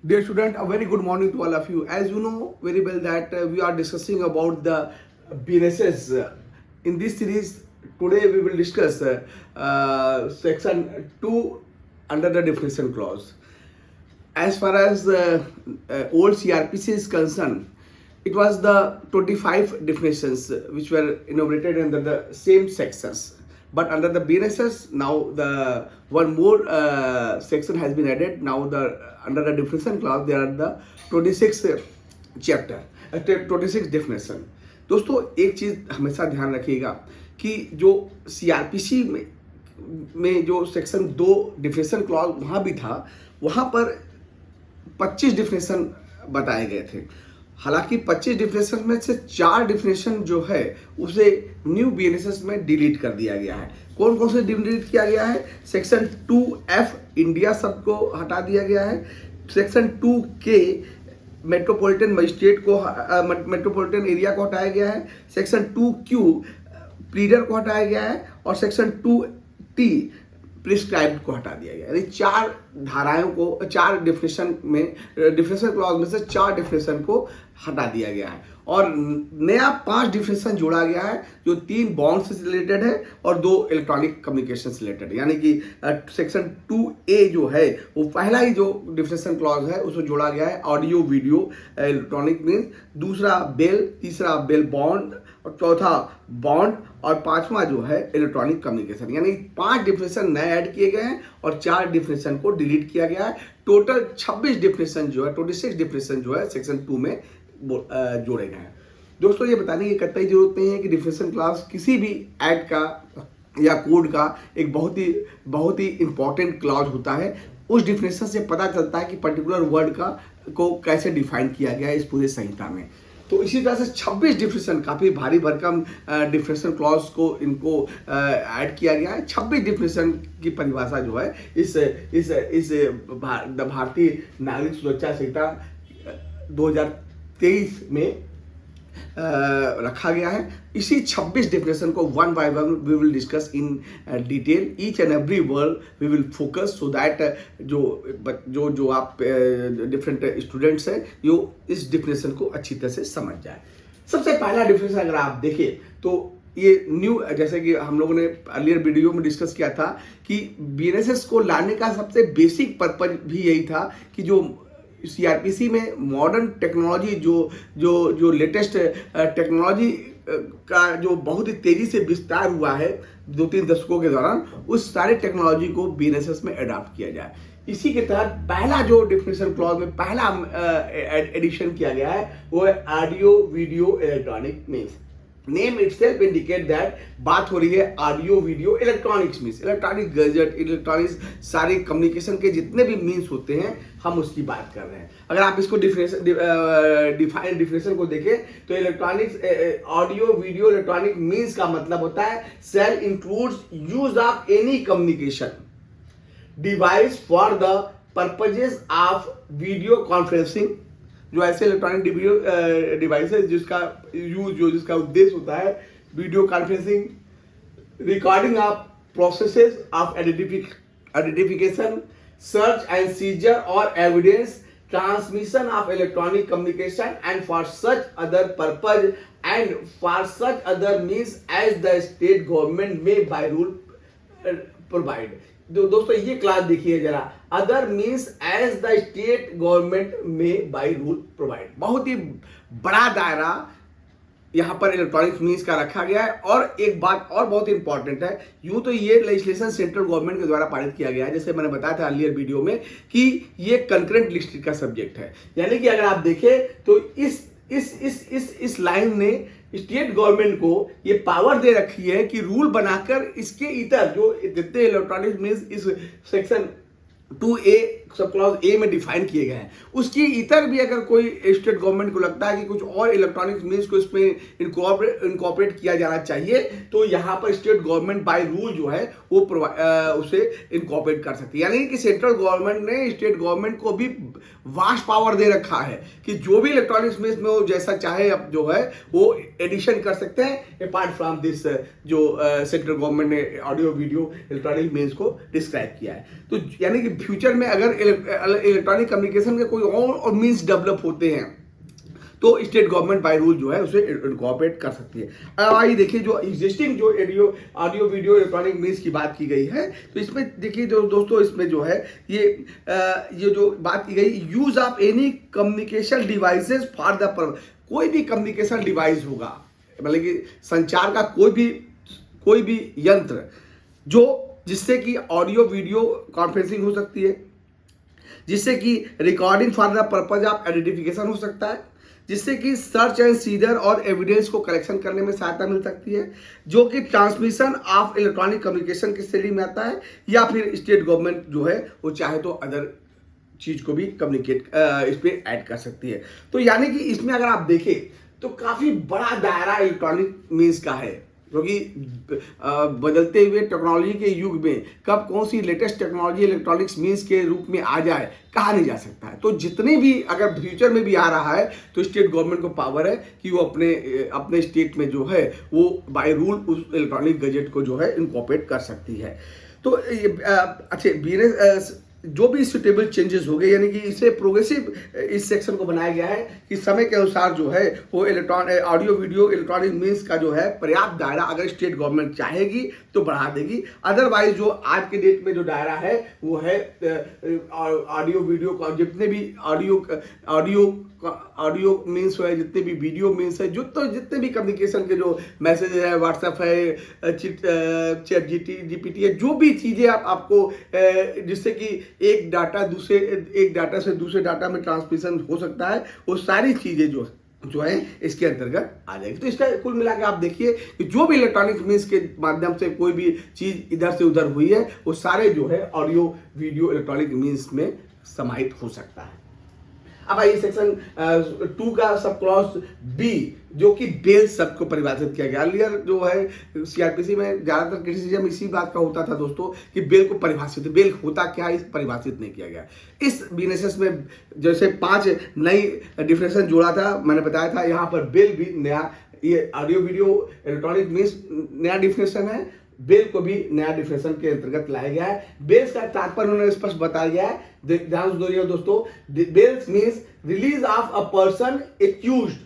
Dear student, a very good morning to all of you. As you know very well that we are discussing about the businesses. In this series, today we will discuss section 2 under the definition clause. As far as old CRPC is concerned, it was the 25 definitions which were enumerated under the same sections. But under the BNSS, now the one more section has been added. Now the under the definition clause there are the 26 chapter 26 definition. दोस्तों एक चीज हमेशा ध्यान रखिएगा कि जो CrPC में जो सेक्शन 2 डिफिनेशन क्लॉज वहां भी था, वहां पर 25 डिफिनेशन बताए गए थे। हालांकि 25 डिफिनेशन में से 4 डिफिनेशन जो है उसे न्यू बीएनएसएस में डिलीट कर दिया गया है। कौन कौन से डिलीट किया गया है? सेक्शन 2F इंडिया शब्द को हटा दिया गया है। सेक्शन 2K मेट्रोपॉलिटन मजिस्ट्रेट को मेट्रोपॉलिटन एरिया को हटाया गया है। सेक्शन 2Q प्लीडर को हटाया गया है और सेक्शन 2T प्रिस्क्राइब्ड को हटा दिया गया। यानी 4 धाराओं को 4 डिफिनेशन में डिफिनेशन क्लॉज में से 4 डिफिनेशन को हटा दिया गया है और नया 5 डिफिनेशन जोड़ा गया है जो 3 बॉन्ड से रिलेटेड है और 2 इलेक्ट्रॉनिक कम्युनिकेशन से रिलेटेड है। यानी कि सेक्शन 2A जो है वो पहला ही जो डिफिनेशन क्लॉज है उसको जोड़ा गया है ऑडियो वीडियो इलेक्ट्रॉनिक मीन्स, दूसरा बेल, तीसरा बेल बॉन्ड और चौथा बॉन्ड और पांचवा जो है इलेक्ट्रॉनिक कम्युनिकेशन। यानी 5 डिफिनेशन नए ऐड किए गए हैं और 4 डिफिनेशन को डिलीट किया गया है। टोटल 26 डिफिनेशन जो है 26 डिफिनेशन जो है सेक्शन 2 में जोड़े गए हैं। दोस्तों ये बताने की कतई जरूरत नहीं है कि डिफिनेशन क्लास किसी भी एक्ट का या कोड का एक बहुत ही इंपॉर्टेंट क्लॉज होता है। उस डिफिनेशन से पता चलता है कि पर्टिकुलर वर्ड को कैसे डिफाइन किया गया है इस पूरे संहिता में। तो इसी तरह से 26 डिफिनेशन, काफ़ी भारी भरकम डिफिनेशन क्लॉज को इनको ऐड किया गया है। 26 डिफिनेशन की परिभाषा जो है इस भारतीय नागरिक सुरक्षा संहिता 2023 में रखा गया है। इसी 26 डिफिनेशन को one by one we will discuss in detail. Each and every word we will focus so that जो आप डिफरेंट स्टूडेंट्स हैं जो इस डिफिनेशन को अच्छी तरह से समझ जाए। सबसे पहला डिफिनेशन अगर आप देखें तो ये न्यू, जैसे कि हम लोगों ने अर्लियर वीडियो में डिस्कस किया था कि बीएनएसएस को लाने का सबसे बेसिक पर्पज भी यही था कि जो सीआरपीसी में मॉडर्न टेक्नोलॉजी जो लेटेस्ट टेक्नोलॉजी का जो बहुत ही तेजी से विस्तार हुआ है 2-3 दशकों के दौरान, उस सारे टेक्नोलॉजी को बीएनएसएस में अडॉप्ट किया जाए। इसी के तहत पहला जो डिफिनेशन क्लॉज में पहला एडिशन किया गया है वो है audio video electronic means. Name itself indicate that बात हो रही है audio video electronics means, electronic gadget, electronics सारे कम्युनिकेशन के जितने भी मीन्स होते हैं हम उसकी बात कर रहे हैं। अगर आप इसको डिफिनेशन को देखें तो electronics audio video electronic means का मतलब होता है shall includes use of any communication device for the purposes of video conferencing. जो ऐसे इलेक्ट्रॉनिक डिवाइसेस जिसका उद्देश्य होता है video conferencing, recording of processes of identification, search and seizure और evidence, transmission of electronic communication and for such other purpose and for such other means as the state government में by rule provide. दोस्तों ये class देखिए जरा, other means as the state government में by rule provide. बहुत ही बड़ा दायरा यहाँ पर इलेक्ट्रॉनिक्स मीन्स का रखा गया है। और एक बात और बहुत इंपॉर्टेंट है, यूं तो ये लेजिस्लेशन सेंट्रल गवर्नमेंट के द्वारा पारित किया गया है, जैसे मैंने बताया था अर्लियर वीडियो में कि ये कंकरेंट लिस्ट का सब्जेक्ट है। यानी कि अगर आप देखें तो इस लाइन ने स्टेट गवर्नमेंट को ये पावर दे रखी है कि रूल बनाकर इसके इतर जो जितने इलेक्ट्रॉनिक्स मीन्स इस section 2A sub clause A में डिफाइन किए गए हैं, उसकी इतर भी अगर कोई स्टेट गवर्नमेंट को लगता है कि कुछ और इलेक्ट्रॉनिक्स मीन्स को इसमें इनकॉर्पोरेट किया जाना चाहिए तो यहाँ पर स्टेट गवर्नमेंट बाय रूल जो है वो उसे इनकॉर्पोरेट कर सकती है। यानी कि सेंट्रल गवर्नमेंट ने स्टेट गवर्नमेंट को भी वास्ट पावर दे रखा है कि जो भी इलेक्ट्रॉनिक्स मीन्स में वो जैसा चाहे अब जो है वो एडिशन कर सकते हैं अपार्ट फ्रॉम दिस जो सेंट्रल गवर्नमेंट ने ऑडियो वीडियो इलेक्ट्रॉनिक मीन्स को डिस्क्राइब किया है। तो यानी कि फ्यूचर में अगर इलेक्ट्रॉनिक कम्युनिकेशन के कोई और मीन्स डेवलप होते हैं तो स्टेट गवर्नमेंट बाय रूल जो है उसे इनकॉर्पोरेट कर सकती है। अब आइए देखिए जो एग्जिस्टिंग जो ऑडियो वीडियो इलेक्ट्रॉनिक मीन्स की बात की गई है, तो इसमें देखिए जो दोस्तों इसमें जो है ये जो बात की गई, use of any communication devices for the purpose, कोई भी कम्युनिकेशन डिवाइस होगा, मतलब कि संचार का कोई भी यंत्र जो जिससे कि ऑडियो वीडियो कॉन्फ्रेंसिंग हो सकती है, जिससे कि recording for the purpose of identification हो सकता है, जिससे कि सर्च एंड सीजर और एविडेंस को कलेक्शन करने में सहायता मिल सकती है, जो कि ट्रांसमिशन ऑफ इलेक्ट्रॉनिक कम्युनिकेशन की श्रेणी में आता है, या फिर स्टेट गवर्नमेंट जो है वो चाहे तो अदर चीज को भी कम्युनिकेट इस पर ऐड कर सकती है। तो यानी कि इसमें अगर आप देखें तो काफी बड़ा दायरा इलेक्ट्रॉनिक मीन्स का है, क्योंकि बदलते हुए टेक्नोलॉजी के युग में कब कौन सी लेटेस्ट टेक्नोलॉजी इलेक्ट्रॉनिक्स मीन्स के रूप में आ जाए कहा नहीं जा सकता है। तो जितने भी अगर फ्यूचर में भी आ रहा है तो स्टेट गवर्नमेंट को पावर है कि वो अपने स्टेट में जो है वो बाय रूल उस इलेक्ट्रॉनिक गजेट को जो है इनकॉर्पोरेट कर सकती है। तो अच्छा जो भी सुटेबल चेंजेस हो गए, यानी कि इसे प्रोग्रेसिव इस सेक्शन को बनाया गया है कि समय के अनुसार जो है वो ऑडियो वीडियो इलेक्ट्रॉनिक मीन्स का जो है पर्याप्त दायरा अगर स्टेट गवर्नमेंट चाहेगी तो बढ़ा देगी, अदरवाइज जो आज के डेट में जो दायरा है वो है ऑडियो वीडियो का, जितने भी ऑडियो मीन्स है, जितने भी वीडियो मीन्स है, जितने भी कम्युनिकेशन के जो मैसेज है, व्हाट्सएप है, चैट जीपीटी है, जो भी चीज़ें आपको जिससे कि एक डाटा से दूसरे डाटा में ट्रांसमिशन हो सकता है, वो सारी चीज़ें जो है इसके अंतर्गत आ जाएगी। तो इसका कुल मिला के आप देखिए कि जो भी इलेक्ट्रॉनिक मीन्स के माध्यम से कोई भी चीज़ इधर से उधर हुई है वो सारे जो है ऑडियो वीडियो इलेक्ट्रॉनिक मीन्स में समाहित हो सकता है। अब आइए सेक्शन 2 का सब क्लॉज बी, जो कि बेल शब्द को परिभाषित किया गया। अर्लियर जो है सीआरपीसी में ज्यादातर क्रिटिसिज्म इसी बात का होता था दोस्तों कि बेल को परिभाषित, बेल होता क्या है इस परिभाषित नहीं किया गया। इस बीएनएसएस में जैसे 5 नई डिफिनेशन जोड़ा था, मैंने बताया था, यहाँ पर बेल भी नया, ये ऑडियो वीडियो इलेक्ट्रॉनिक मीन्स नया डिफिनेशन है, बेल को भी नया डिफिनेशन के अंतर्गत लाया गया है। बेल्स का तात्पर्य उन्होंने स्पष्ट बताया गया है, ध्यान से दोस्तों दोस्तों, bails means release of a person accused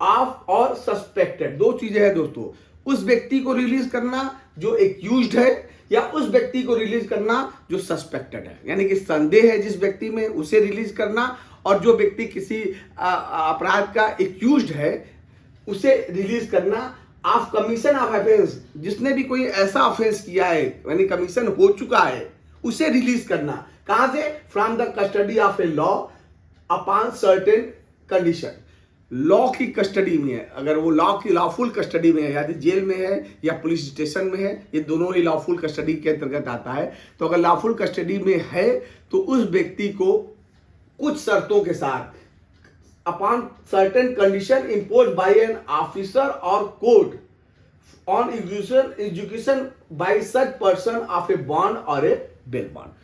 of or suspected. दो चीजें हैं दोस्तों, उस व्यक्ति को रिलीज करना जो एक्यूज्ड है, या उस व्यक्ति को रिलीज करना जो सस्पेक्टेड है, यानी कि संदेह है जिस व्यक्ति में उसे रिलीज करना, और जो व्यक्ति किसी अपराध का एक्यूज्ड है उसे रिलीज करना। ऑफ कमीशन ऑफ ऑफेंस, जिसने भी कोई ऐसा ऑफेंस किया है यानी कमीशन हो चुका है उसे रिलीज करना। कहां से? From the custody of a law upon certain condition. Law की कस्टडी में है, अगर वो लॉ की लॉफुल कस्टडी में है, या जेल में है या पुलिस स्टेशन में है, ये दोनों ही लॉफुल कस्टडी के अंतर्गत आता है। तो अगर लॉफुल कस्टडी में है तो उस व्यक्ति को कुछ शर्तों के साथ upon certain condition imposed by an officer or court on execution by such person of a bond or a bail bond।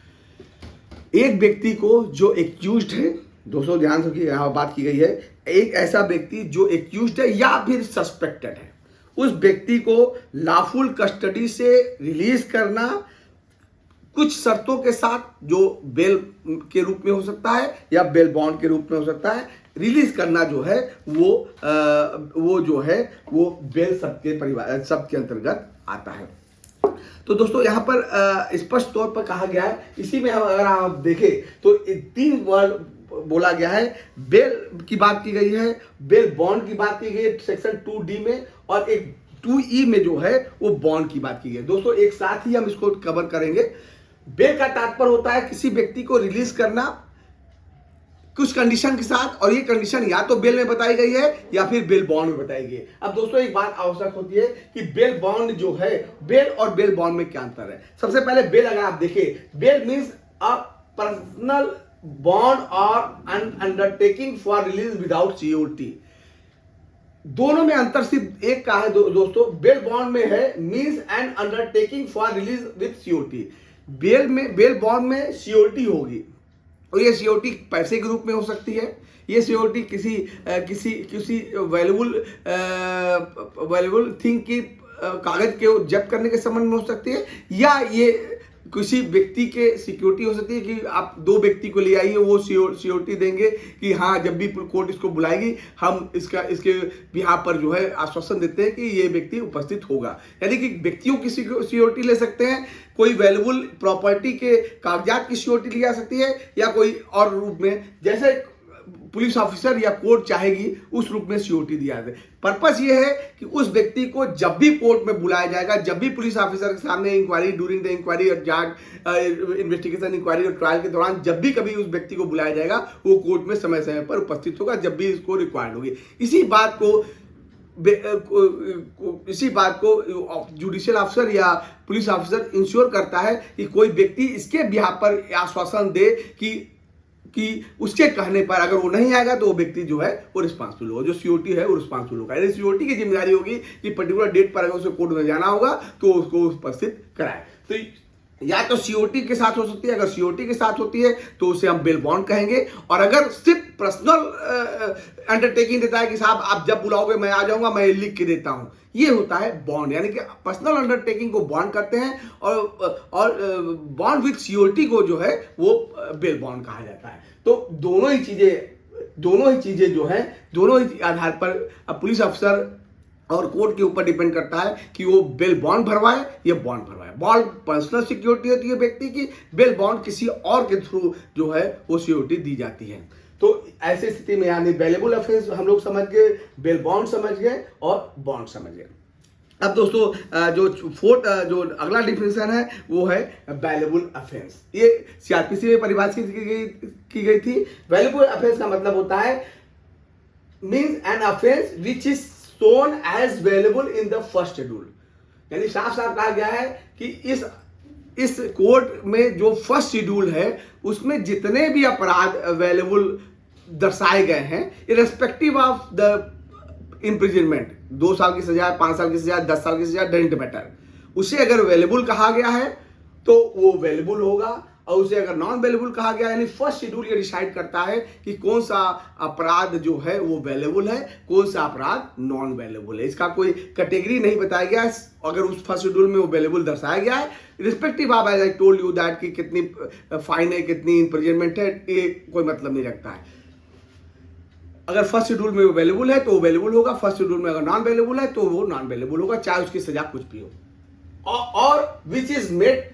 एक व्यक्ति को जो एक्यूज्ड है, दोस्तों ध्यान से यहाँ बात की गई है, एक ऐसा व्यक्ति जो एक्यूज्ड है या फिर सस्पेक्टेड है, उस व्यक्ति को लॉफुल कस्टडी से रिलीज करना कुछ शर्तों के साथ, जो बेल के रूप में हो सकता है या बेल बॉन्ड के रूप में हो सकता है। रिलीज करना जो है वो जो है वो बेल शब्द के अंतर्गत आता है। तो दोस्तों यहाँ पर स्पष्ट तौर पर कहा गया है, इसी में अगर आप देखें तो 3 वर्ड बोला गया है। बेल की बात की गई है, बेल बॉन्ड की बात की गई है सेक्शन 2D में, और एक 2E में जो है वो बॉन्ड की बात की गई है। दोस्तों एक साथ ही हम इसको कवर करेंगे। बेल का तात्पर्य होता है किसी व्यक्ति को रिलीज करना कुछ कंडीशन के साथ, और ये कंडीशन या तो बेल में बताई गई है या फिर बेल बॉन्ड में बताई गई है। अब दोस्तों एक बात आवश्यक होती है कि बेल बॉन्ड जो है, बेल और बेल बॉन्ड में क्या अंतर है। सबसे पहले बेल अगर आप देखें, bail means a personal bond और undertaking for release without surety. दोनों में अंतर सिर्फ एक का है दोस्तों, बेल बॉन्ड में है means and undertaking for release with COT. Bail bond में सीओटी होगी, और ये सीओटी पैसे के रूप में हो सकती है, ये सीओटी किसी वैल्यूबल थिंग की कागज के जब्त करने के संबंध में हो सकती है, या ये किसी व्यक्ति के सिक्योरिटी हो सकती है कि आप दो व्यक्ति को ले आइए, वो सिक्योरिटी देंगे कि हाँ जब भी कोर्ट इसको बुलाएगी हम इसके बिहाफ पर जो है आश्वासन देते हैं कि ये व्यक्ति उपस्थित होगा। यानी कि व्यक्तियों की सिक्योरिटी ले सकते हैं, कोई वैल्यूबल प्रॉपर्टी के कागजात की सिक्योरिटी ली जा सकती है, या कोई और रूप में जैसे पुलिस ऑफिसर या कोर्ट चाहेगी उस रूप में सिक्योरिटी दिया जाए। पर्पस ये है कि उस व्यक्ति को जब भी कोर्ट में बुलाया जाएगा, जब भी पुलिस ऑफिसर के सामने इंक्वायरी, ड्यूरिंग द इंक्वायरी और जांच इन्वेस्टिगेशन इंक्वायरी और ट्रायल के दौरान जब भी कभी उस व्यक्ति को बुलाया जाएगा वो कोर्ट में समय समय पर उपस्थित होगा जब भी इसको रिक्वायर्ड होगी। इसी बात को जुडिशियल ऑफिसर या पुलिस ऑफिसर इंश्योर करता है कि कोई व्यक्ति इसके बिहाफ पर आश्वासन दे कि उसके कहने पर अगर वो नहीं आएगा तो वो व्यक्ति जो है वो रिस्पांसिबल होगा, जो सीओटी है वो रिस्पांसिबल होगा। यानी सीओटी की जिम्मेदारी होगी कि पर्टिकुलर डेट पर अगर उसे कोर्ट में जाना होगा तो उसको उपस्थित कराए। तो या तो सीओटी के साथ हो सकती है, अगर सीओटी के साथ होती है तो उसे हम बेल बॉन्ड कहेंगे, और अगर सिर्फ पर्सनल अंडरटेकिंग देता है कि साहब आप जब बुलाओगे मैं आ जाऊंगा, मैं लिख के देता हूं, ये होता है बॉन्ड। यानी कि पर्सनल अंडरटेकिंग को बॉन्ड करते हैं और बॉन्ड विथ सीओटी को जो है वो बेल बॉन्ड कहा जाता है। तो दोनों ही चीजें जो है, दोनों ही आधार पर पुलिस अफसर और कोर्ट के ऊपर डिपेंड करता है कि वो बेल बॉन्ड भरवाए या बॉन्ड भरवाए। बॉन्ड पर्सनल सिक्योरिटी होती है व्यक्ति की, बेल बॉन्ड किसी और के थ्रू जो है वो सिक्योरिटी दी जाती है। तो ऐसी स्थिति में यानी बेलेबल ऑफेंस हम लोग समझ गए, बेल बॉन्ड समझ गए और बॉन्ड समझ गए। अब दोस्तों जो अगला डिफिनेशन है वो है बेलेबल ऑफेंस। ये सीआरपीसी में परिभाषित की गई थी। बेलेबल ऑफेंस का मतलब होता है means an offence which is shown as valuable in the first schedule। यानी साफ साफ कहा गया है कि इस कोर्ट में जो फर्स्ट शेड्यूल है उसमें जितने भी अपराध अवेलेबल दर्शाए गए हैं, इरेस्पेक्टिव ऑफ द इम्प्रिजनमेंट, 2 साल की सजा, 5 साल की सजा, 10 साल की सजा, डजंट मैटर, उसे अगर अवेलेबल कहा गया है तो वो अवेलेबल होगा, और उसे अगर नॉन अवेलेबल कहा गया, यानी फर्स्ट शेड्यूल ये डिसाइड करता है कि कौन सा अपराध जो है वो अवेलेबल है, कौन सा अपराध नॉन अवेलेबल है। इसका कोई कैटेगरी नहीं बताया गया है, अगर उस फर्स्ट शेड्यूल में वो अवेलेबल दर्शाया गया है, respective of as I told you that कि कितनी फाइन है, कितनी इम्प्रिजनमेंट है, ये कोई मतलब नहीं रखता है। अगर फर्स्ट शेड्यूल में अवेलेबल है तो अवेलेबल होगा, फर्स्ट शेड्यूल में अगर नॉन अवेलेबल है तो वो नॉन अवेलेबल होगा, चाहे उसकी सजा कुछ भी हो। और which is made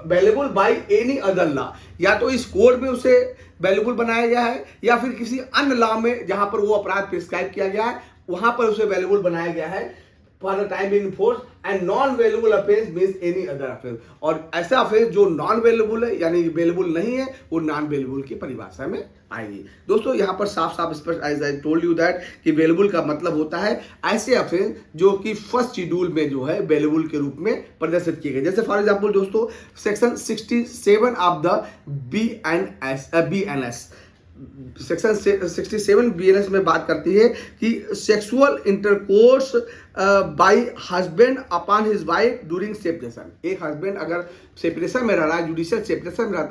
valuable by any other law, या तो इस कोड में उसे वैल्यूबल बनाया गया है या फिर किसी अन्य लॉ में जहां पर वो अपराध प्रिस्क्राइब किया गया है वहां पर उसे वैल्यूबल बनाया गया है for the time in force. And non valuable offence means any other offence, और ऐसा ऑफेंस जो नॉन वैल्यूबल है यानी वैल्यूबल नहीं है वो नॉन वैल्यूबल की परिभाषा में आएगी। दोस्तों यहाँ पर साफ साफ स्पष्ट as I told you that कि वैल्यूबल का मतलब होता है ऐसे ऑफेंस जो कि फर्स्ट शेड्यूल में जो है वैल्यूबल के रूप में प्रदर्शित किए गए। जैसे फॉर एग्जांपल दोस्तों section 67 of the BNS, section 67 BNS में बात करती है कि sexual intercourse bye husband upon his wife during separation. एक हस्बैंड अगर सेपरेशन में रह रहा है, जुडिशियल सेपरेशन में रह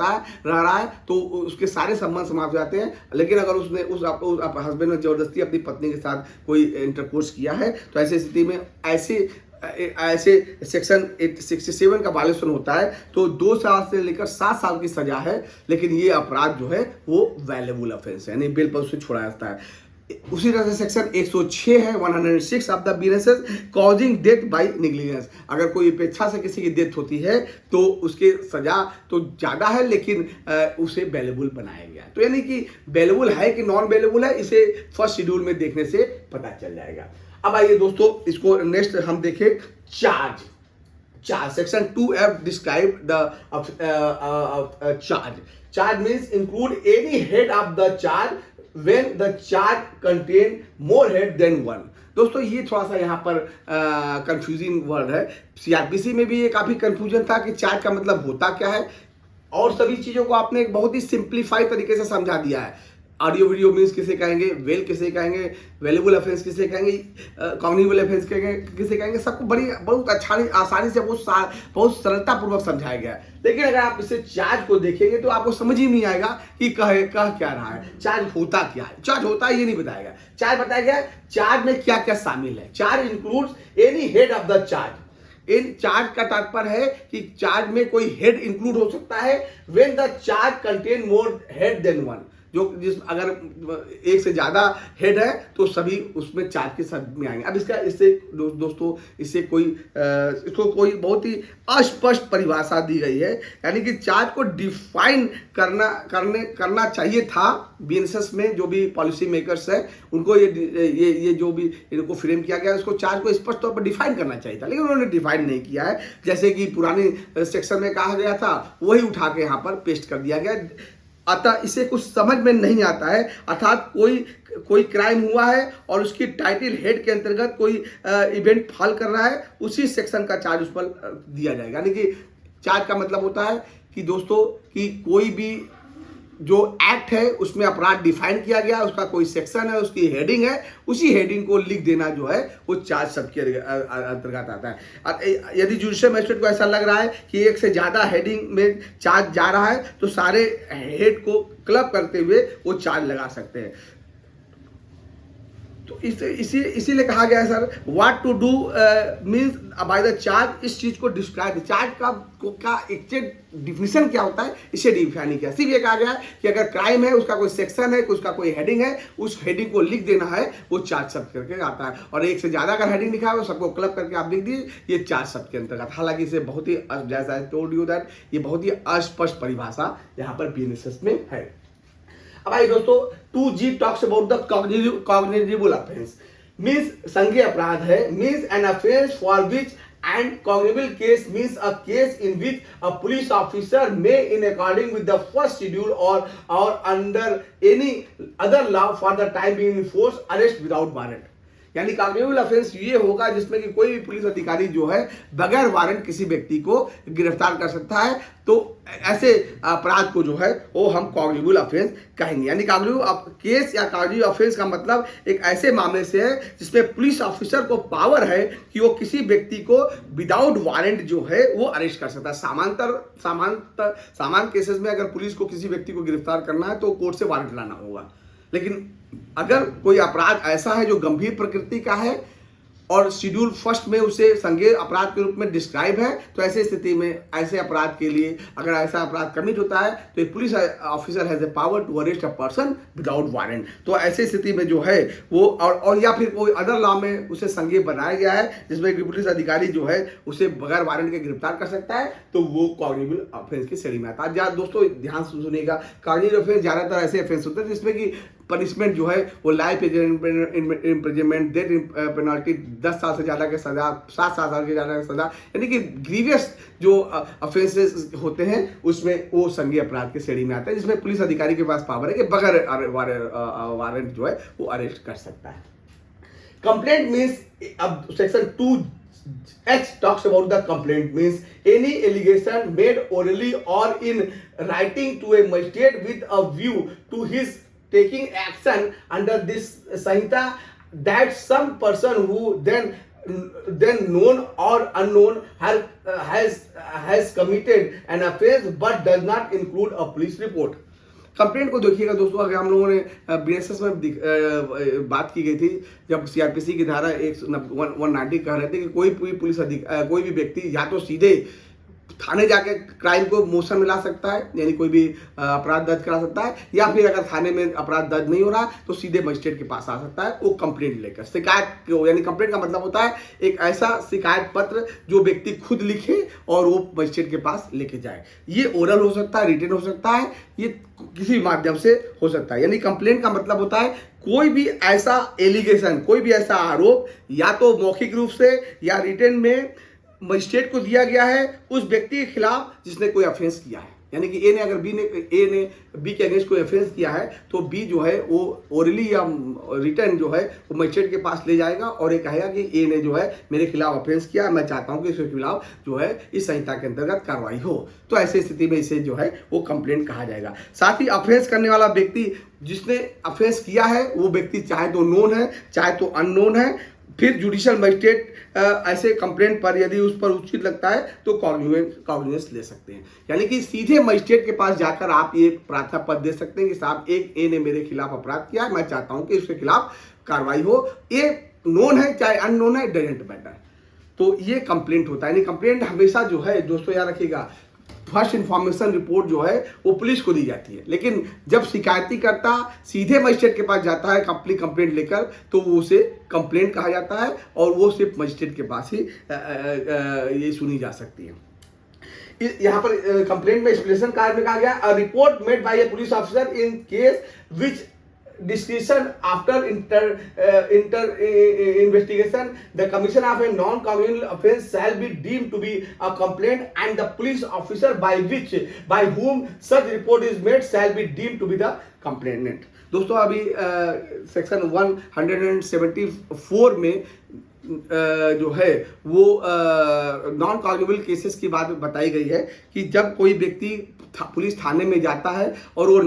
रहा है तो उसके सारे संबंध समाप्त हो जाते हैं, लेकिन अगर उसने उस हस्बैंड ने जबरदस्ती अपनी पत्नी के साथ कोई इंटरकोर्स किया है तो ऐसी स्थिति में ऐसे सेक्शन 67 का वायलेशन होता है तो 2 साल से लेकर 7 साल की सजा है, लेकिन ये अपराध जो है वो वैल्यूबल ऑफेंस है, यानी बेल पर उसे छोड़ा जाता है। उसी तरह से सेक्शन 106 है 106 of the BNS causing death by negligence. अगर कोई उपेक्षा से किसी की डेथ होती है तो उसके सजा तो ज्यादा है लेकिन उसे वैल्यूबल बनाया गया। तो यानी कि वैल्यूबल है कि नॉन वैल्यूबल है इसे फर्स्ट शेड्यूल में देखने से पता चल जाएगा। अब आइए दोस्तों इसको नेक्स्ट हम देखें charge. Section 2F describe the charge means include any head of the charge when the charge contain more head than one। दोस्तों ये थोड़ा सा यहाँ पर कंफ्यूजिंग वर्ड है। सीआरपीसी में भी ये काफी कंफ्यूजन था कि चार्ज का मतलब होता क्या है, और सभी चीजों को आपने एक बहुत ही सिंप्लीफाइड तरीके से समझा दिया है। ऑडियो वीडियो मीन्स किसे कहेंगे, वेल किसे कहेंगे, वैल्यूबल ऑफेंस किसे कहेंगे, कॉग्निटिव ऑफेंस किसे कहेंगे, सबको बहुत आसानी से बहुत सरलता पूर्वक समझाया गया है। लेकिन अगर आप इसे चार्ज को देखेंगे तो आपको समझ ही नहीं आएगा कि कह क्या रहा है, चार्ज होता क्या है। चार्ज होता है ये नहीं बताएगा, चार्ज बताया गया चार्ज में क्या क्या शामिल है। Charge includes any head of the charge, in charge का तात्पर्य है कि चार्ज में कोई हेड इंक्लूड हो सकता है when the charge contain more head than one. जो जिस अगर एक से ज़्यादा हेड है तो सभी उसमें चार्ज के साथ में आएंगे। अब इसका इससे दोस्तों इससे इसको कोई बहुत ही अस्पष्ट परिभाषा दी गई है, यानी कि चार्ज को डिफाइन करना चाहिए था। बीएनएसएस में जो भी पॉलिसी मेकर्स है उनको ये जो भी इनको फ्रेम किया गया उसको चार्ज को स्पष्ट तौर पर डिफाइन करना चाहिए था, लेकिन उन्होंने डिफाइन नहीं किया है। जैसे कि पुरानी सेक्शन में कहा गया था वही उठा के यहाँ पर पेस्ट कर दिया गया। अतः इसे कुछ समझ में नहीं आता है, अर्थात कोई क्राइम हुआ है और उसकी टाइटल हेड के अंतर्गत कोई इवेंट फॉल कर रहा है, उसी सेक्शन का चार्ज उस पर दिया जाएगा। यानी कि चार्ज का मतलब होता है कि दोस्तों कि कोई भी जो एक्ट है उसमें अपराध डिफाइन किया गया, उसका कोई सेक्शन है, उसकी हेडिंग है, उसी हेडिंग को लिख देना जो है वो चार्ज सबके अंतर्गत आता है। यदि जुडिशियल मजिस्ट्रेट को ऐसा लग रहा है कि एक से ज़्यादा हेडिंग में चार्ज जा रहा है तो सारे हेड को क्लब करते हुए वो चार्ज लगा सकते हैं। तो इसीलिए कहा गया है sir what to do means by the charge. इस चीज को डिस्क्राइब, चार्ज का एग्जैक्ट डिफिनेशन क्या होता है इसे डिफाइन नहीं किया। सिर्फ ये कहा गया है कि अगर क्राइम है उसका कोई सेक्शन है, उसका कोई हेडिंग है, उस हेडिंग को लिख देना है, वो चार्ज सब करके आता है। और एक से ज्यादा अगर हेडिंग लिखा है सबको क्लब करके आप लिख दीजिए, ये चार्ज सब के अंतर्गत। हालांकि इसे बहुत ही जैसा आई टोल्ड यू दैट ये बहुत ही अस्पष्ट परिभाषा यहाँ पर बीएनएसएस में है। अब आइए दोस्तों 2G talks about the cognizable offence. Means संज्ञेय अपराध है, means an offence for which and cognizable case means a case in which a police officer may in according with the first schedule और under any other law for the time being in force arrest without warrant. यानी cognizable offence ये होगा जिसमें कि कोई भी police अधिकारी जो है बगैर वारंट किसी व्यक्ति को गिरफ्तार कर सकता है। तो ऐसे अपराध को जो है वो हम कॉग्निजिबल ऑफेंस कहेंगे। यानी कॉग्निजिबल केस या कॉग्निजिबल ऑफेंस का मतलब एक ऐसे मामले से है जिसमें पुलिस ऑफिसर को पावर है कि वो किसी व्यक्ति को विदाउट वारंट जो है वो अरेस्ट कर सकता है। सामान्य केसेस में अगर पुलिस को किसी व्यक्ति को गिरफ्तार करना है तो कोर्ट से वारंट लाना होगा, लेकिन अगर कोई अपराध ऐसा है जो गंभीर प्रकृति का है और शेड्यूल फर्स्ट में उसे संज्ञेय अपराध के रूप में डिस्क्राइब है, तो ऐसे स्थिति में ऐसे अपराध के लिए अगर ऐसा अपराध कमिट होता है तो एक police officer has a power to arrest a person without warrant. तो ऐसे स्थिति में जो है वो और या फिर कोई अदर लॉ में उसे संज्ञेय बनाया गया है जिसमें कि पुलिस अधिकारी जो है उसे बगैर वारंट के गिरफ्तार कर सकता है, तो वो कॉग्निजिबल ऑफेंस की श्रेणी में आता है। दोस्तों ध्यान से सुनिएगा, कॉग्निजिबल ऑफेंस ज्यादातर ऐसे ऑफेंस होते हैं जिसमें कि पनिशमेंट जो है वो लाइफ इम्प्रिजनमेंट, डेथ पेनल्टी, 10 साल से ज़्यादा की सजा, 7 साल से ज़्यादा की सजा, यानी कि ग्रीवियस जो ऑफेंसेस होते हैं उसमें वो संज्ञेय अपराध की श्रेणी में आता है, जिसमें पुलिस अधिकारी के पास पावर है कि बगैर वारंट जो है वो अरेस्ट कर सकता है। कंप्लेंट मीन्स, अब section 2H talks about the complaint means any allegation made orally or in writing to a magistrate with a view to his taking action under this Sanhita that some person who then known or unknown has committed an offense but does not include a police report। Complaint को देखिएगा दोस्तों, अगर हम लोगों ने BNSS में बात की गई थी जब सीआरपीसी की धारा 190 कह रहे थे कि कोई भी व्यक्ति या तो सीधे थाने जाके क्राइम को मोशन में ला सकता है, यानी कोई भी अपराध दर्ज करा सकता है, या फिर अगर थाने में अपराध दर्ज नहीं हो रहा तो सीधे मजिस्ट्रेट के पास आ सकता है वो कंप्लेंट लेकर। शिकायत यानी कंप्लेंट का मतलब होता है एक ऐसा शिकायत पत्र जो व्यक्ति खुद लिखे और वो मजिस्ट्रेट के पास लेके जाए। ये ओरल हो सकता है, रिटन हो सकता है, ये किसी भी माध्यम से हो सकता है। यानी कंप्लेंट का मतलब होता है कोई भी ऐसा एलिगेशन, कोई भी ऐसा आरोप या तो मौखिक रूप से या रिटन में मजिस्ट्रेट को दिया गया है उस व्यक्ति के खिलाफ जिसने कोई ऑफेंस किया है। यानी कि ए ने बी के अगेंस्ट कोई ऑफेंस किया है तो बी जो है वो ओरली या रिटर्न जो है वो मजिस्ट्रेट के पास ले जाएगा और ये कहेगा कि ए ने जो है मेरे खिलाफ ऑफेंस किया, मैं चाहता हूं कि इसके खिलाफ जो है इस संहिता के अंतर्गत कार्रवाई हो। तो ऐसी स्थिति में इसे जो है वो कंप्लेंट कहा जाएगा। साथ ही ऑफेंस करने वाला व्यक्ति, जिसने ऑफेंस किया है वो व्यक्ति चाहे तो नोन है चाहे तो अननोन है, फिर जुडिशियल मजिस्ट्रेट ऐसे कंप्लेंट पर यदि उस पर उचित लगता है तो कॉग्निजेंस ले सकते हैं। यानी कि सीधे मजिस्ट्रेट के पास जाकर आप ये प्रार्थना पत्र दे सकते हैं कि साहब एक ए ने मेरे खिलाफ अपराध किया है, मैं चाहता हूं कि उसके खिलाफ कार्रवाई हो। ये नोन है चाहे अननोन है, डजेंट मैटर। तो ये कंप्लेंट होता है। यानी कंप्लेंट हमेशा जो है दोस्तों याद रखिएगा, फर्स्ट इन्फॉर्मेशन रिपोर्ट जो है वो पुलिस को दी जाती है, लेकिन जब शिकायती करता सीधे मजिस्ट्रेट के पास जाता है अपनी कंप्लेंट लेकर तो वो उसे कंप्लेंट कहा जाता है और वो सिर्फ मजिस्ट्रेट के पास ही ये सुनी जा सकती है। यहाँ पर कंप्लेंट में एक्सप्लेनेशन कार्ड में कहा गया, a report made by a police officer in case which discretion after investigation the commission of a non-communal offence shall be deemed to be a complaint and the police officer by whom such report is made shall be deemed to be the complainant। दोस्तों अभी section 174 में जो है वो non कॉग्निबल cases की बात बताई गई है कि जब कोई व्यक्ति पुलिस थाने में जाता है और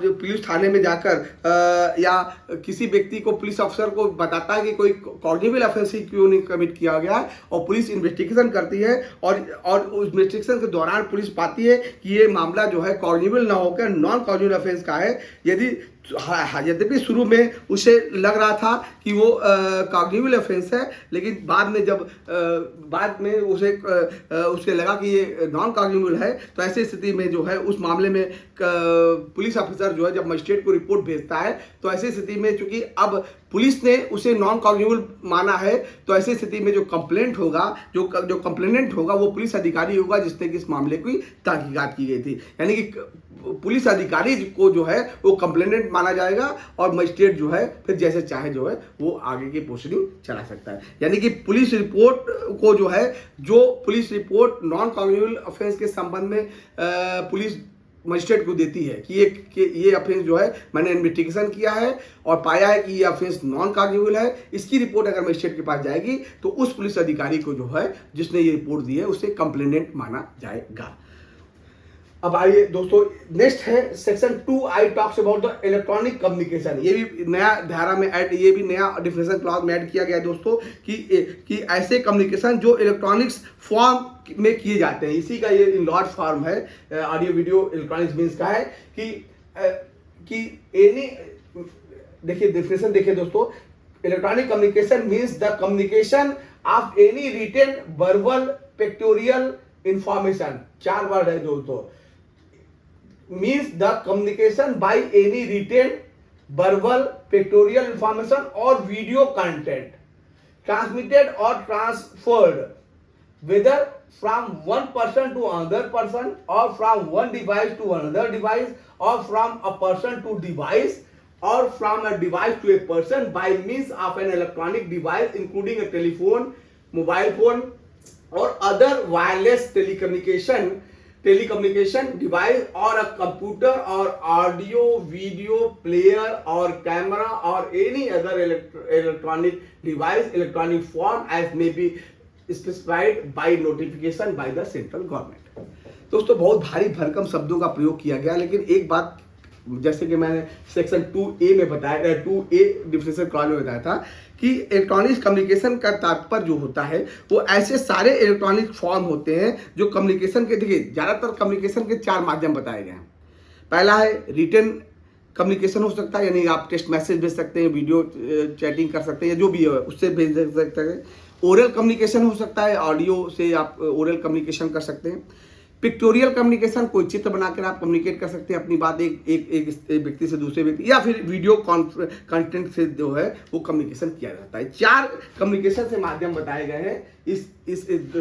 जो पुलिस थाने में जाकर या किसी व्यक्ति को पुलिस अफसर को बताता है कि कोई कॉग्निबल ऑफेंस ही क्यों नहीं कमिट किया गया है और पुलिस इन्वेस्टिगेशन करती है और उस इन्वेस्टिगेशन के दौरान पुलिस पाती है कि ये मामला जो है कॉग्निबल ना होकर नॉन कॉग्निबल ऑफेंस का है। यद्यपि शुरू में उसे लग रहा था कि वो कॉग्निबल ऑफेंस है, लेकिन बाद में उसे लगा कि ये नॉन कॉग्निबल है, तो ऐसी स्थिति में जो है उस मामले में पुलिस ऑफिसर जो है जब मजिस्ट्रेट को रिपोर्ट भेजता है तो ऐसी स्थिति में चूंकि अब पुलिस ने उसे नॉन कॉग्निबल माना है तो ऐसी स्थिति में जो कंप्लेंट होगा जो कंप्लेनेंट होगा वो पुलिस अधिकारी होगा जिसने कि इस मामले की तहकीकात की गई थी। यानी कि पुलिस अधिकारी को जो है वो कंप्लेनेंट माना जाएगा और मजिस्ट्रेट जो है फिर जैसे चाहे जो है वो आगे की प्रोसीडिंग चला सकता है। यानी कि पुलिस रिपोर्ट को जो है पुलिस रिपोर्ट नॉन कॉग्निबल ऑफेंस के संबंध में पुलिस मजिस्ट्रेट को देती है कि ये ऑफेंस जो है मैंने इन्वेस्टिगेशन किया है और पाया है कि ये ऑफेंस नॉन कॉग्निबल है, इसकी रिपोर्ट अगर मजिस्ट्रेट के पास जाएगी तो उस पुलिस अधिकारी को जो है जिसने ये रिपोर्ट दी है उसे कंप्लेनेंट माना जाएगा। अब आइए दोस्तों नेक्स्ट है section 2I talks about the electronic communication. ये भी नया धारा में ये भी नया डिफिनेशन क्लॉज में ऐड किया गया है दोस्तों कि ऐसे कम्युनिकेशन जो इलेक्ट्रॉनिक्स फॉर्म में किए जाते हैं, इसी का ये लॉर्ड फॉर्म है ऑडियो वीडियो इलेक्ट्रॉनिक्स मीन्स का है कि एनी देखिए डिफिनेशन देखिए दोस्तों, electronic communication means the communication of any written verbal pictorial information, 4 word है दोस्तों, means the communication by any written, verbal, pictorial information or video content transmitted or transferred whether from one person to another person or from one device to another device or from a person to device or from a device to a person by means of an electronic device including a telephone, mobile phone or other wireless telecommunication device or a computer or audio video player or camera or any other electronic device electronic form as may be specified by notification by the central government। दोस्तों बहुत भारी भरकम शब्दों का प्रयोग किया गया, लेकिन एक बात जैसे कि मैंने सेक्शन 2A में बताया 2A डिफिनेशन क्लॉज में बताया था कि इलेक्ट्रॉनिक कम्युनिकेशन का तात्पर्य जो होता है वो ऐसे सारे इलेक्ट्रॉनिक फॉर्म होते हैं जो कम्युनिकेशन के, देखिए ज़्यादातर कम्युनिकेशन के 4 माध्यम बताए गए हैं। पहला है रिटन कम्युनिकेशन हो सकता है, यानी आप टेक्स्ट मैसेज भेज सकते हैं, वीडियो चैटिंग कर सकते हैं या जो भी है उससे भेज सकते हैं। ओरल कम्युनिकेशन हो सकता है, ऑडियो से आप ओरल कम्युनिकेशन कर सकते हैं। पिक्टोरियल कम्युनिकेशन, कोई चित्र बनाकर आप कम्युनिकेट कर सकते हैं अपनी बात एक व्यक्ति से दूसरे व्यक्ति, या फिर वीडियो कंटेंट से जो है वो कम्युनिकेशन किया जाता है। 4 कम्युनिकेशन से माध्यम बताए गए हैं इस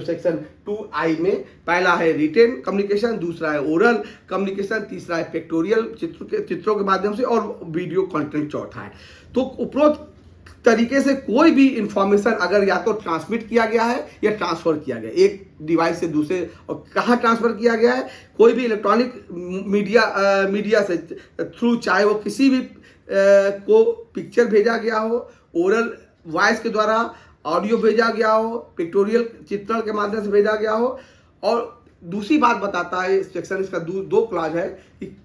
सेक्शन 2I में। पहला है रिटेन कम्युनिकेशन, दूसरा है ओरल कम्युनिकेशन, तीसरा है पिक्टोरियल चित्रों के माध्यम से, और वीडियो कंटेंट चौथा है। तो उपरोक्त तरीके से कोई भी इंफॉर्मेशन अगर या तो ट्रांसमिट किया गया है या ट्रांसफर किया गया, एक डिवाइस से दूसरे, और कहाँ ट्रांसफर किया गया है, कोई भी इलेक्ट्रॉनिक मीडिया से थ्रू, चाहे वो किसी भी को पिक्चर भेजा गया हो, ओरल वॉइस के द्वारा ऑडियो भेजा गया हो, पिक्टोरियल चित्रण के माध्यम से भेजा गया हो। और दूसरी बात बताता है सेक्शन, इसका 2 क्लॉज है कि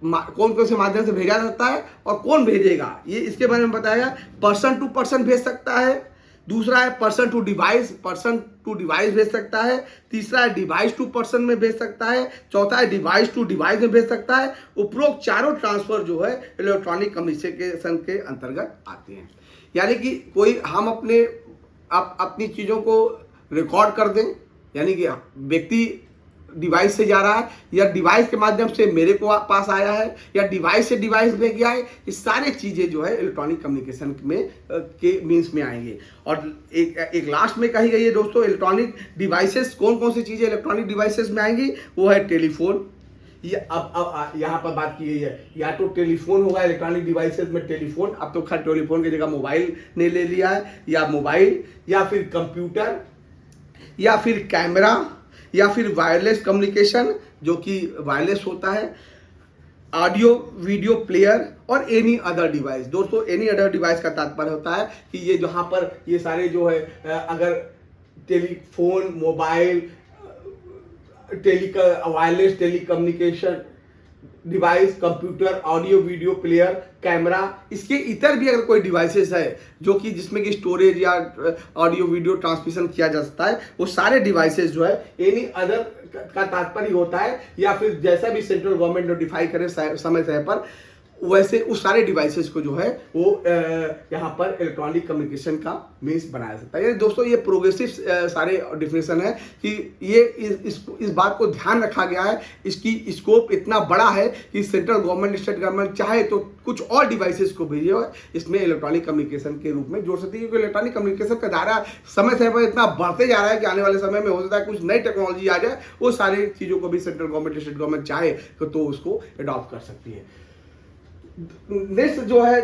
कौन से माध्यम से भेजा जाता है और कौन भेजेगा, ये इसके बारे में बताया। पर्सन टू पर्सन भेज सकता है, दूसरा है पर्सन टू डिवाइस भेज सकता है, तीसरा है डिवाइस टू पर्सन में भेज सकता है, चौथा है डिवाइस टू डिवाइस में भेज सकता है। उपरोक्त 4 ट्रांसफर जो है इलेक्ट्रॉनिक कम्युनिकेशन के अंतर्गत आते हैं। यानी कि हम अपने आप अपनी चीज़ों को रिकॉर्ड कर दें, यानी कि व्यक्ति डिवाइस से जा रहा है या डिवाइस के माध्यम से मेरे को पास आया है या डिवाइस से डिवाइस में गया है, ये सारे चीज़ें जो है इलेक्ट्रॉनिक कम्युनिकेशन में के मीन्स में आएंगे। और एक लास्ट में कही गई है दोस्तों, इलेक्ट्रॉनिक डिवाइसेस कौन कौन सी चीज़ें इलेक्ट्रॉनिक डिवाइसेस में आएंगी, वो है टेलीफोन। ये अब यहाँ पर बात की गई है, या तो टेलीफोन होगा, इलेक्ट्रॉनिक डिवाइसेस में टेलीफोन, अब तो खैर टेलीफोन की जगह मोबाइल ने ले लिया है, या मोबाइल या फिर कंप्यूटर या फिर कैमरा या फिर वायरलेस कम्युनिकेशन जो कि वायरलेस होता है, ऑडियो वीडियो प्लेयर और एनी अदर डिवाइस। दोस्तों एनी अदर डिवाइस का तात्पर्य होता है कि ये जहाँ पर ये सारे जो है अगर telephone, mobile, wireless telecommunication device, computer, audio video player, camera, इसके इतर भी अगर कोई डिवाइसेस है जो कि जिसमें कि स्टोरेज या ऑडियो वीडियो ट्रांसमिशन किया जा सकता है, वो सारे डिवाइसेस जो है एनी अदर का तात्पर्य होता है, या फिर जैसा भी सेंट्रल गवर्नमेंट नोटिफाई करे समय समय पर, वैसे उस सारे डिवाइसेस को जो है वो यहाँ पर इलेक्ट्रॉनिक कम्युनिकेशन का मीन्स बनाया सकता है। दोस्तों ये प्रोग्रेसिव सारे डिफिनेशन है कि ये इस बात को ध्यान रखा गया है, इसकी स्कोप इतना बड़ा है कि सेंट्रल गवर्नमेंट, स्टेट गवर्नमेंट चाहे तो कुछ और डिवाइसेस को भी जो है इसमें इलेक्ट्रॉनिक कम्युनिकेशन के रूप में जोड़ सकती है, क्योंकि इलेक्ट्रॉनिक कम्युनिकेशन का दायरा समय समय पर इतना बढ़ते जा रहा है कि आने वाले समय में हो सकता है कुछ नई टेक्नोलॉजी आ जाए, वो सारी चीज़ों को भी सेंट्रल गवर्नमेंट, स्टेट गवर्नमेंट चाहे तो उसको अडॉप्ट कर सकती है। नेक्स्ट जो है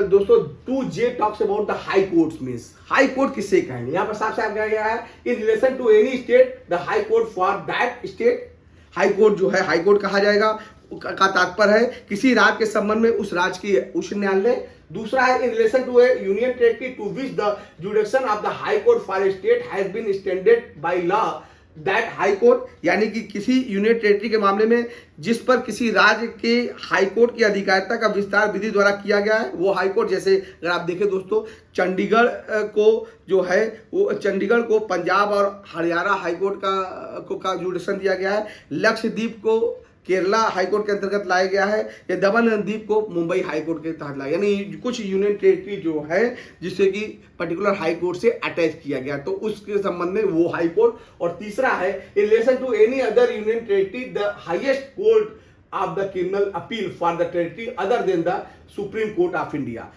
दोस्तों 2J talks about the high courts means high court किससे कहेंगे, यहाँ पर साफ साफ कहा गया है in relation to any state the high court for that state. High court जो है हाई कोर्ट कहा जाएगा का तात्पर्य है किसी राज्य के संबंध में उस राज्य की उच्च न्यायालय। दूसरा है in relation to a union territory to which the jurisdiction of the high court for a state has been extended by law that high court, यानी कि किसी यूनियन टेरिटरी के मामले में जिस पर किसी राज्य के हाई कोर्ट की अधिकारिता का विस्तार विधि द्वारा किया गया है वो हाई कोर्ट। जैसे अगर आप देखें दोस्तों, चंडीगढ़ को जो है वो चंडीगढ़ को पंजाब और हरियाणा हाई कोर्ट का जुडिक्शन दिया गया है, लक्षद्वीप को केरला हाई कोर्ट के अंतर्गत लाया गया है, या दमन एंड दीव को मुंबई हाई कोर्ट के तहत लाया, यानी कुछ यूनियन टेरिटरी जो है जिससे कि पर्टिकुलर हाई कोर्ट से अटैच किया गया तो उसके संबंध में वो हाई कोर्ट। और तीसरा है in relation to any other union territory the highest court of the criminal appeal for the territory other than the supreme court of India,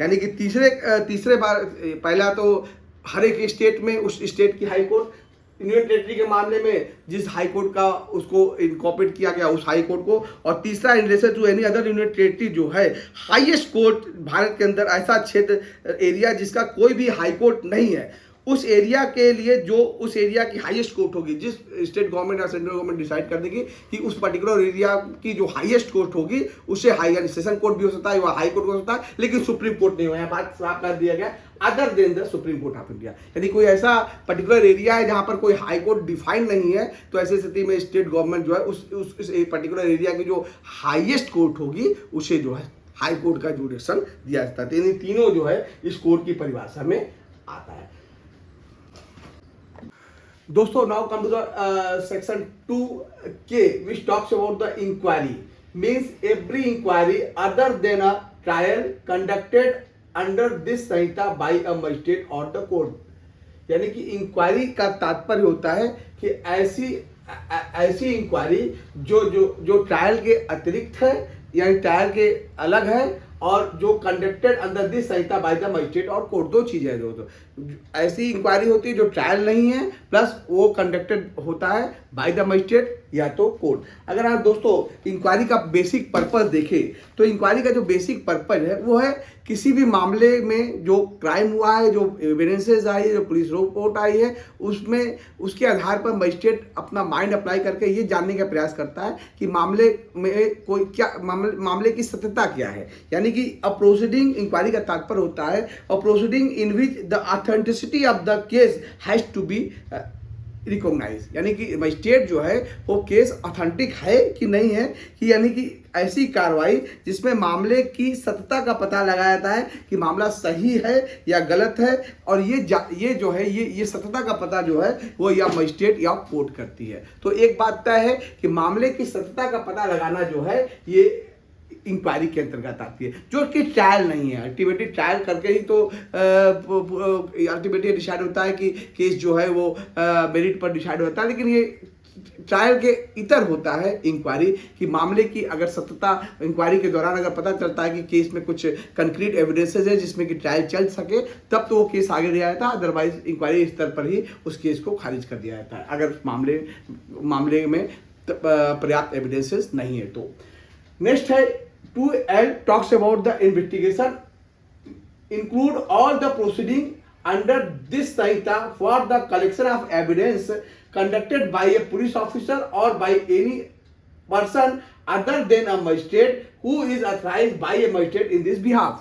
यानी कि तीसरे बार, पहला तो हर एक स्टेट में उस स्टेट की हाई कोर्ट, यूनियन टेरिटरी के मामले में जिस हाई कोर्ट का उसको इनकॉर्पोरेट किया गया उस हाई कोर्ट को, और तीसरा in relation to any other union territory जो है हाईएस्ट कोर्ट भारत के अंदर ऐसा क्षेत्र एरिया जिसका कोई भी हाई कोर्ट नहीं है, उस एरिया के लिए जो उस एरिया की हाईएस्ट कोर्ट होगी, जिस स्टेट गवर्नमेंट या सेंट्रल गवर्नमेंट डिसाइड कर देगी कि उस पर्टिकुलर एरिया की जो हाईएस्ट कोर्ट होगी उसे हाई, यानी सेशन कोर्ट भी हो सकता है या हाई कोर्ट हो सकता है, लेकिन सुप्रीम कोर्ट नहीं हो। यहाँ बात साफ कर दिया गया other than the supreme court of India, यानी कोई ऐसा पर्टिकुलर एरिया है जहां पर कोई हाई कोर्ट डिफाइन नहीं है, तो ऐसी स्थिति में स्टेट गवर्नमेंट जो है उस पर्टिकुलर एरिया की जो हाईएस्ट कोर्ट होगी उसे जो है हाई कोर्ट का जुडिक्शन दिया जाता है। तो इन तीनों जो है इस कोर्ट की परिभाषा में आता है। दोस्तों now come to the section 2K which talks about the inquiry means every inquiry other than a trial conducted under this Samhita by a magistrate or the court, यानी कि इंक्वायरी का तात्पर्य होता है कि ऐसी इंक्वायरी जो ट्रायल के अतिरिक्त है, यानी ट्रायल के अलग है, और जो conducted under this Samhita by the magistrate और कोर्ट, दो चीजें हैं दोस्तों। ऐसी इंक्वायरी होती है जो ट्रायल नहीं है प्लस वो कंडक्टेड होता है बाय द मजिस्ट्रेट या तो कोर्ट। अगर आप दोस्तों इंक्वायरी का बेसिक पर्पस देखें तो इंक्वायरी का जो बेसिक पर्पस है वो है किसी भी मामले में जो क्राइम हुआ है, जो एविडेंसेस आई है, जो पुलिस रिपोर्ट आई है, उसमें उसके आधार पर मजिस्ट्रेट अपना माइंड अप्लाई करके ये जानने का प्रयास करता है कि मामले में कोई क्या मामले की सत्यता क्या है, यानी कि अ प्रोसीडिंग, इंक्वायरी का तात्पर्य होता है a proceeding in which the authenticity of the case has to be recognise, यानी कि मजिस्ट्रेट जो है वो केस ऑथेंटिक है कि नहीं है, कि यानी कि ऐसी कार्रवाई जिसमें मामले की सत्यता का पता लगाया जाता है कि मामला सही है या गलत है, और ये जो है ये सत्यता का पता जो है वो या मजिस्ट्रेट या कोर्ट करती है। तो एक बात तय है कि मामले की सत्यता का पता लगाना जो है ये इंक्वायरी के अंतर्गत आती है, जो कि ट्रायल नहीं है। अल्टीमेटली ट्रायल करके ही तो अल्टीमेटली डिसाइड होता है कि केस जो है वो मेरिट पर डिसाइड होता है, लेकिन ये ट्रायल के इतर होता है इंक्वायरी कि मामले की अगर सत्यता इंक्वायरी के दौरान अगर पता चलता है कि केस में कुछ कंक्रीट एविडेंसेस है जिसमें कि ट्रायल चल सके, तब तो वो केस आगे दिया जाता है। अदरवाइज इंक्वायरी स्तर पर ही उस केस को खारिज कर दिया जाता है अगर मामले में पर्याप्त एविडेंसेस नहीं है तो। नेक्स्ट है 2L talks about the investigation include all the proceeding under this Sanhita for the collection of evidence conducted by a police officer or by any person other than a magistrate who is authorized by a magistrate in this behalf।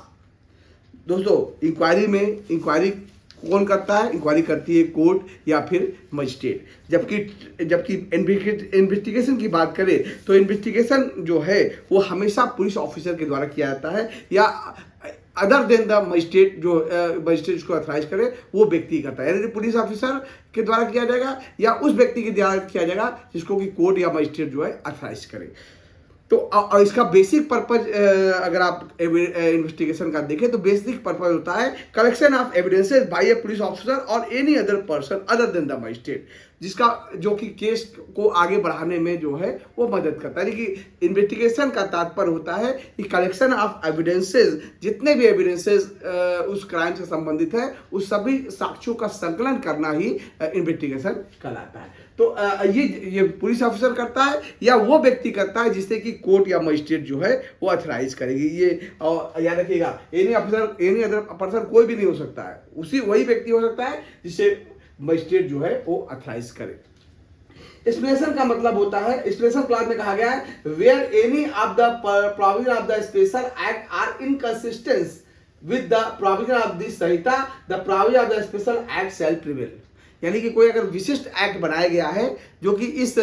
दोस्तों, inquiry कौन करता है? Inquiry करती है court या फिर magistrate. जबकि investigation की बात करें तो इन्वेस्टिगेशन जो है वो हमेशा पुलिस ऑफिसर के द्वारा किया जाता है या अदर देन द मजिस्ट्रेट, जो मजिस्ट्रेट उसको अथराइज करे वो व्यक्ति करता है। यानी पुलिस ऑफिसर के द्वारा किया जाएगा या उस व्यक्ति के द्वारा किया जाएगा जिसको कि कोर्ट या मजिस्ट्रेट जो है अथराइज करे। तो इसका बेसिक पर्पज अगर आप इन्वेस्टिगेशन का देखें तो बेसिक पर्पज होता है collection of evidences by a police officer और any other person other than the magistrate, जिसका जो कि केस को आगे बढ़ाने में जो है वो मदद करता है। यानी कि इन्वेस्टिगेशन का तात्पर्य होता है कि कलेक्शन ऑफ एविडेंसेस, जितने भी एविडेंसेस उस क्राइम से संबंधित है उस सभी साक्ष्यों का संकलन करना ही इन्वेस्टिगेशन कहलाता है। तो ये पुलिस ऑफिसर करता है या वो व्यक्ति करता है जिससे कि कोर्ट या मजिस्ट्रेट जो है वो अथराइज करेगी। ये याद रखिएगा, एनी अदर पर्सन कोई भी नहीं हो सकता है, वही व्यक्ति हो सकता है जिसे मजिस्ट्रेट जो है वो अथराइज करे। एक्सप्लेनेशन का मतलब होता है, एक्सप्लेनेशन क्लॉज में कहा गया है where any of the provision of the special act are inconsistent with the provision of this संहिता, the provision of the special act shall prevail. यानी कि कोई अगर विशिष्ट एक्ट बनाया गया है जो कि इस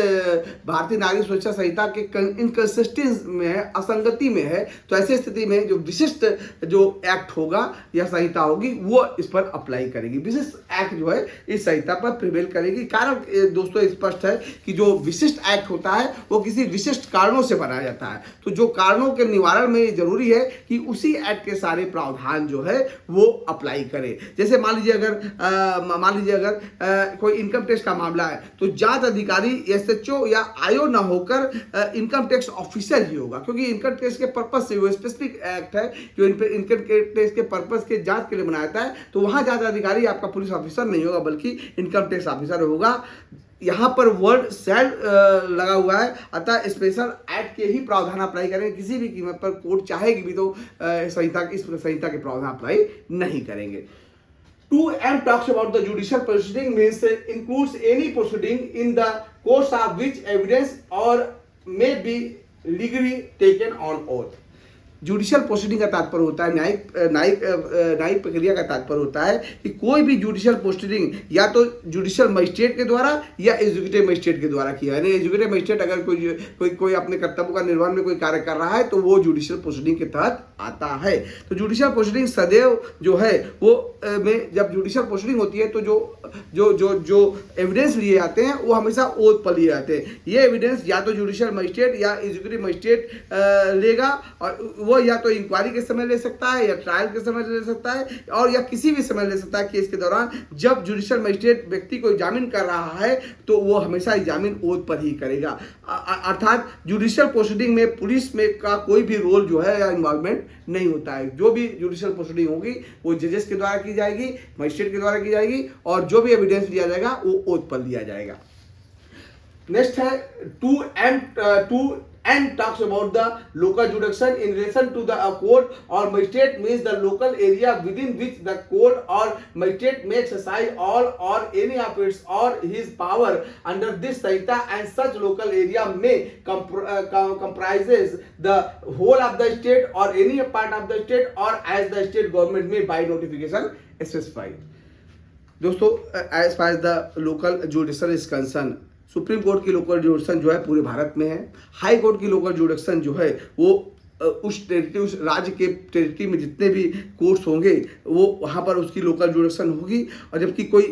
भारतीय नागरिक सुरक्षा संहिता के इनकंसिस्टेंस में है, असंगति में है, तो ऐसी स्थिति में जो विशिष्ट जो एक्ट होगा या संहिता होगी वो इस पर अप्लाई करेगी। विशिष्ट एक्ट जो है इस संहिता पर प्रिवेल करेगी। कारण दोस्तों स्पष्ट है कि जो विशिष्ट एक्ट होता है वो किसी विशिष्ट कारणों से बनाया जाता है, तो जो कारणों के निवारण में जरूरी है कि उसी एक्ट के सारे प्रावधान जो है वो अप्लाई करे। जैसे मान लीजिए अगर कोई इनकम टैक्स का मामला है तो जांच अधिकारी एसएचओ या आईओ ना होकर इनकम टैक्स ऑफिसर ही होगा, क्योंकि इनकम टैक्स के पर्पस से वो स्पेसिफिक एक्ट है जो इनकम टैक्स के पर्पस के जांच के लिए बनाया जाता है। तो वहां जांच अधिकारी आपका पुलिस ऑफिसर नहीं होगा बल्कि इनकम टैक्स ऑफिसर होगा। यहाँ पर वर्ड शैल लगा हुआ है, अतः स्पेशल एक्ट के ही प्रावधान अप्लाई करेंगे। किसी भी कीमत पर कोर्ट चाहेगी भी तो इस संहिता के प्रावधान अप्लाई नहीं करेंगे। 2M talks about the judicial proceeding, means includes any proceeding in the course of which evidence or may be legally taken on oath। Judicial proceeding का तात्पर्य होता है न्यायिक प्रक्रिया का तात्पर्य होता है कि कोई भी जुडिशियल प्रोसीडिंग या तो जुडिशियल मजिस्ट्रेट के द्वारा या एग्जीक्यूटिव मजिस्ट्रेट के द्वारा किया है। यानी एग्जीक्यूटिव मजिस्ट्रेट अगर कोई अपने कर्तव्यों का निर्वहन में कोई कार्य कर रहा है तो वो जुडिशियल प्रोसीडिंग के तहत आता है। तो जुडिशियल प्रोसीडिंग सदैव जो है वो में जब जुडिशियल प्रोसीडिंग होती है तो जो एविडेंस लिए जाते हैं वो हमेशा ओथ पर लिए जाते हैं। ये एविडेंस या तो जुडिशियल मजिस्ट्रेट या एग्जीक्यूटिव मजिस्ट्रेट लेगा, और वो या तो इंक्वायरी के समय ले सकता है या ट्रायल के समय ले सकता है और या किसी भी समय ले सकता है केस के दौरान। जब जुडिशियल मजिस्ट्रेट व्यक्ति को एग्जामिन कर रहा है तो वो हमेशा एग्जामिन ओथ पर ही करेगा। अर्थात जुडिशियल प्रोसीडिंग में पुलिस में का कोई भी रोल जो है या इन्वॉल्वमेंट नहीं होता है। जो भी जुडिशियल प्रोसीडिंग होगी वो जजेस के द्वारा की जाएगी, मजिस्ट्रेट के द्वारा की जाएगी और जो भी एविडेंस लिया जाएगा वो ओथ पर लिया जाएगा। नेक्स्ट है 2N talks about the local jurisdiction in relation to the court or magistrate, means the local area within which the court or magistrate may exercise all or any of its or his power under this Sanhita, and such local area may comprises the whole of the state or any part of the state or as the state government may by notification specify। दोस्तों, as far as the local judicial is concerned, supreme court की local जुडिक्शन जो है पूरे भारत में है। High court की local जुडिक्शन जो है वो उस टेरिटरी, उस राज्य के टेरिटरी में जितने भी कोर्ट्स होंगे वो वहाँ पर उसकी लोकल जुडिक्शन होगी। और जबकि कोई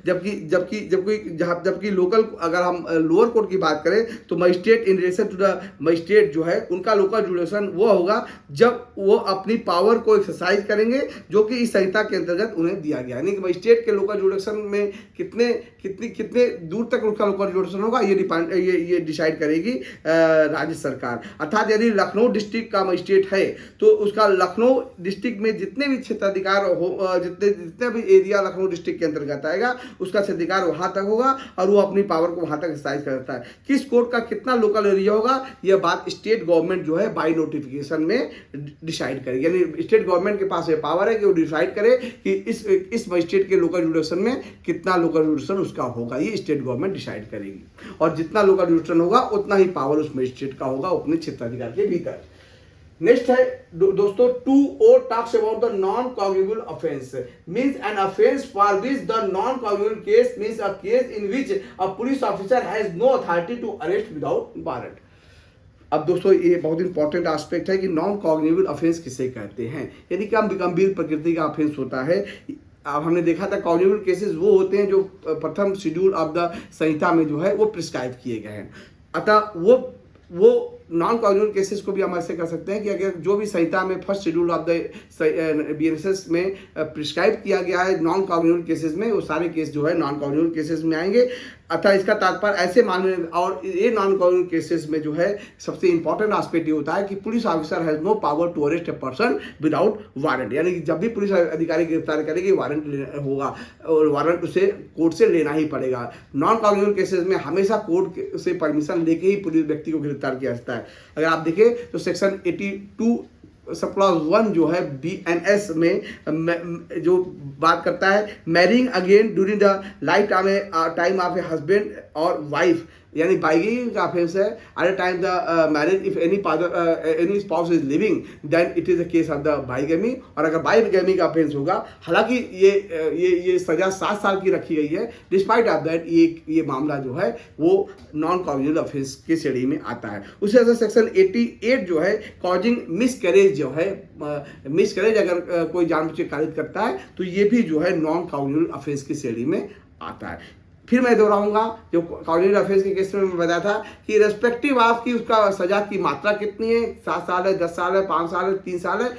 जबकि लोकल, अगर हम लोअर कोर्ट की बात करें तो magistrate in relation to the magistrate जो है उनका लोकल जुडिक्शन वो होगा जब वो अपनी पावर को एक्सरसाइज करेंगे जो कि इस संहिता के अंतर्गत उन्हें दिया गया है। यानी कि मजिस्ट्रेट के लोकल जुडिक्शन में कितने दूर तक उसका लोकल जुडिक्शन होगा ये डिसाइड करेगी राज्य सरकार। अर्थात यदि लखनऊ डिस्ट्रिक्ट का मजिस्ट्रेट है तो उसका लखनऊ डिस्ट्रिक्ट में जितने भी क्षेत्राधिकार हो, जितने भी एरिया लखनऊ डिस्ट्रिक्ट के अंतर्गत आएगा उसका क्षेत्राधिकार वहाँ तक होगा और वो अपनी पावर को वहाँ तक एक्सरसाइज करता है। किस कोर्ट का कितना लोकल एरिया होगा यह बात स्टेट गवर्नमेंट जो है बाई नोटिफिकेशन में डिसाइड करेगी। यानी स्टेट गवर्नमेंट के पास ये पावर है कि वो डिसाइड करे कि इस मजिस्ट्रेट के लोकल जुडिक्शन में कितना लोकल जुडिक्शन उसका होगा, ये स्टेट गवर्नमेंट डिसाइड करेगी। और जितना लोकल जुडिक्शन होगा उतना ही पावर उस मजिस्ट्रेट का होगा अपने क्षेत्राधिकार के भीतर। नेक्स्ट है दोस्तों 2O talks about the non-cognizable offense, means an offense for which the non-cognizable case means a case in which a police officer has no authority to arrest without warrant। अब दोस्तों ये बहुत इंपॉर्टेंट एस्पेक्ट है कि non cognizable offence किसे कहते हैं। यदि कम गंभीर प्रकृति का ऑफेंस होता है, अब हमने देखा था कॉग्निजेबल केसेस वो होते हैं जो प्रथम शेड्यूल ऑफ द संहिता में जो है वो प्रिस्क्राइब किए गए हैं। अतः वो नॉन कॉग्निजेबल केसेस को भी हम ऐसे कर सकते हैं कि अगर जो भी संहिता में first schedule of the BNSS में प्रिस्क्राइब किया गया है नॉन कॉग्निजेबल केसेस में, वो सारे केस जो है नॉन कॉग्निजेबल केसेस में आएंगे। अतः इसका तात्पर्य ऐसे मामले, और ये नॉन कॉग्निजेबल केसेस में जो है सबसे इंपॉर्टेंट एस्पेक्ट ये होता है कि police officer has no power to arrest a person without warrant. यानी कि जब भी पुलिस अधिकारी गिरफ्तार करेगी वारंट होगा और वारंट उसे कोर्ट से लेना ही पड़ेगा। नॉन कॉग्निजेबल केसेस में हमेशा कोर्ट से परमिशन लेके ही पुलिस व्यक्ति को गिरफ्तार किया जाता है। अगर आप देखें तो सेक्शन 82 सब क्लॉज 1 जो है बीएनएस में जो बात करता है marrying again during the life time of a husband और वाइफ, यानी बाइगेमी का ऑफेंस है। At the time the marriage if any spouse is living then it is a case of the bigamy. और अगर बाइगेमी का offence होगा, हालांकि ये सजा 7 साल की रखी गई है, डिस्पाइट ऑफ दैट ये मामला जो है वो नॉन कॉग्निजेबल ऑफेंस की श्रेणी में आता है। उसी तरह से सेक्शन 88 जो है कॉजिंग मिसकैरेज जो है, मिसकैरेज अगर कोई जानबूझ के कारित करता है तो ये भी जो है नॉन कॉग्निजेबल ऑफेंस की श्रेणी में आता है। फिर मैं दोहराऊंगा जो कॉग्निजेबल ऑफेंस के केस में मैं बताया था कि रेस्पेक्टिव ऑफ की उसका सजा की मात्रा कितनी है, 7 साल है, 10 साल है, 5 साल है, 3 साल है,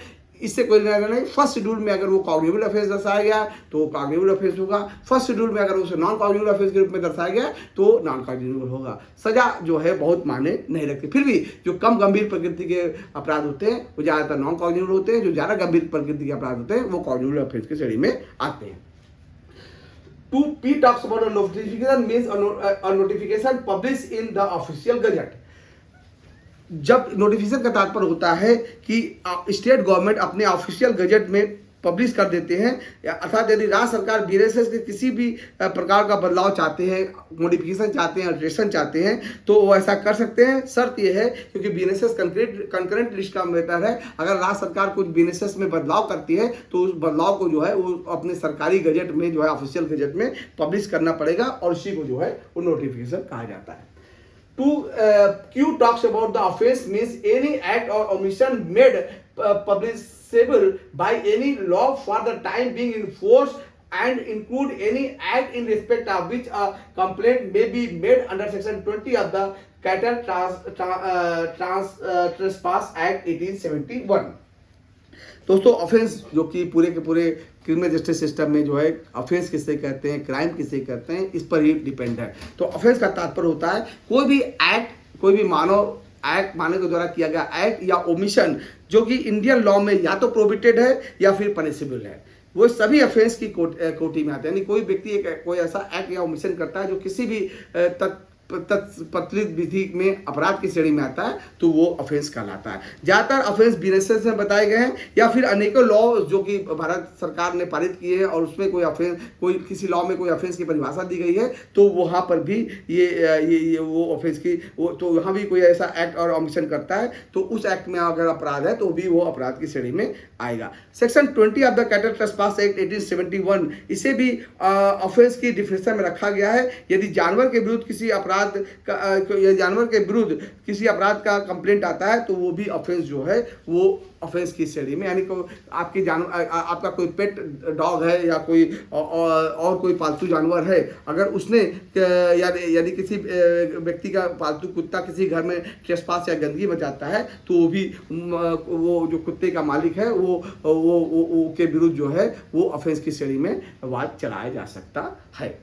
इससे कोई लेना नहीं। फर्स्ट शेड्यूल में अगर वो कॉग्निजेबल ऑफेंस दर्शाया गया तो वो कॉग्निजेबल ऑफेंस होगा। फर्स्ट शेड्यूल में अगर उसे नॉन कॉग्निजेबल ऑफेंस के रूप में दर्शाया गया तो नॉन कॉग्निजेबल होगा। सजा जो है बहुत मायने नहीं रखती। फिर भी जो कम गंभीर प्रकृति के अपराध होते हैं वो ज़्यादातर नॉन कॉग्निजेबल होते हैं, जो ज़्यादा गंभीर प्रकृति के अपराध होते हैं वो कॉग्निजेबल ऑफेंस की श्रेणी में आते हैं। 2P talks about a notification, means a notification published in the official gazette। जब नोटिफिकेशन का तात्पर्य होता है कि स्टेट गवर्नमेंट अपने ऑफिशियल गजट में पब्लिश कर देते हैं, अर्थात यदि राज्य सरकार बीएनएसएस के किसी भी प्रकार का बदलाव चाहते हैं, मॉडिफिकेशन चाहते हैं, अल्ट्रेशन चाहते हैं तो वो ऐसा कर सकते हैं। शर्त ये है क्योंकि बीएनएसएस कंकरेंट लिस्ट का मैटर है, अगर राज्य सरकार कुछ बीएनएसएस में बदलाव करती है तो उस बदलाव को जो है वो अपने सरकारी गजट में जो है ऑफिशियल गजट में पब्लिश करना पड़ेगा और इसी को जो है वो नोटिफिकेशन कहा जाता है। Q talks about the offense, means any act or omission made publishable by any law for the time being in force and include any act in respect of which a complaint may be made under section 20 of the Cattle Trespass Act 1871। दोस्तों offence जो कि पूरे के पूरे criminal justice system में जो है offence किसे कहते हैं, क्राइम किसे कहते हैं, इस पर ही डिपेंड है। तो ऑफेंस का तात्पर्य होता है कोई भी एक्ट, कोई भी मानव के द्वारा किया गया एक्ट या ओमिशन जो कि इंडियन लॉ में या तो प्रोहिबिटेड है या फिर पनिशेबल है, वो सभी ऑफेंस की कोटि में आते हैं। यानी कोई व्यक्ति कोई ऐसा एक्ट या ओमिशन करता है जो किसी भी तत्पत्रित विधि में अपराध की श्रेणी में आता है तो वो ऑफेंस कहलाता है। ज़्यादातर ऑफेंस बीएनएसएस में बताए गए हैं या फिर अनेकों लॉ जो कि भारत सरकार ने पारित किए हैं और उसमें कोई ऑफेंस, कोई किसी लॉ में कोई ऑफेंस की परिभाषा दी गई है तो वहाँ पर भी ये वो ऑफेंस की वो, तो यहाँ भी कोई ऐसा एक्ट और ओमिशन करता है तो उस एक्ट में अगर अपराध है तो भी वो अपराध की श्रेणी में आएगा। Section 20 of the cattle trespass act 1871 इसे भी ऑफेंस की डिफिनेशन में रखा गया है। यदि जानवर के विरुद्ध किसी अपराध या जानवर के विरुद्ध किसी अपराध का कंप्लेंट आता है तो वो भी ऑफेंस जो है वो ऑफेंस की श्रेणी में, यानी को आपकी आपका कोई पेट डॉग है या कोई और कोई पालतू जानवर है, अगर उसने यदि किसी व्यक्ति का पालतू कुत्ता किसी घर में ट्रेसपास या गंदगी मचाता है तो वो भी वो जो कुत्ते का मालिक है वो के विरुद्ध जो है वो ऑफेंस की श्रेणी में वाद चलाया जा सकता है।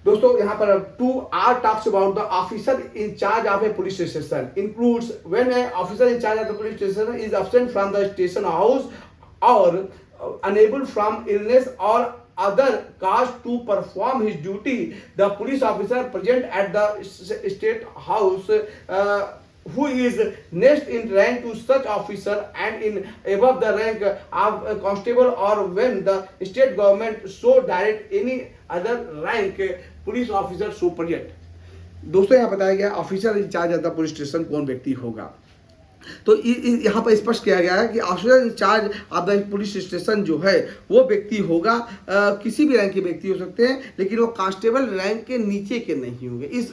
दोस्तों यहाँ पर 2R talks about the officer in charge of a police station includes when an officer in charge of the police station is absent from the station house or unable from illness or other cause to perform his duty, the police officer present at the state house who is next in rank to such officer and in above the rank of a constable, or when the state government so direct any other rank police officer so present. दोस्तों यहाँ बताया गया officer in charge of the police station कौन व्यक्ति होगा, तो यहाँ पर स्पष्ट किया गया है कि officer in charge of the police station जो है वो व्यक्ति होगा, किसी भी रैंक के व्यक्ति हो सकते हैं लेकिन वो कांस्टेबल रैंक के नीचे के नहीं होंगे। इस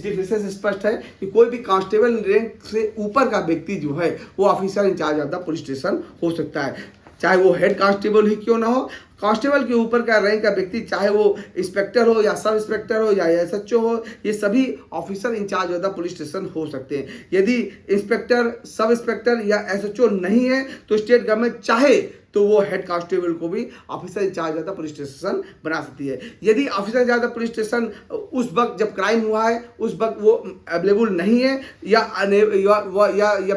डिफरेंस से स्पष्ट है कि कोई भी कांस्टेबल रैंक से ऊपर का व्यक्ति जो है वो officer in charge of the police station हो सकता है, चाहे वो हेड कांस्टेबल ही क्यों ना हो। कांस्टेबल के ऊपर का रैंक का व्यक्ति चाहे वो इंस्पेक्टर हो या सब इंस्पेक्टर हो या एसएचओ हो, ये सभी officer in charge of the police station हो सकते हैं। यदि इंस्पेक्टर सब इंस्पेक्टर या एसएचओ नहीं है तो स्टेट गवर्नमेंट चाहे तो वो हेड कांस्टेबल को भी officer in charge of the police station बना सकती है। यदि officer in charge of police station उस वक्त जब क्राइम हुआ है उस वक्त वो अवेलेबल नहीं है या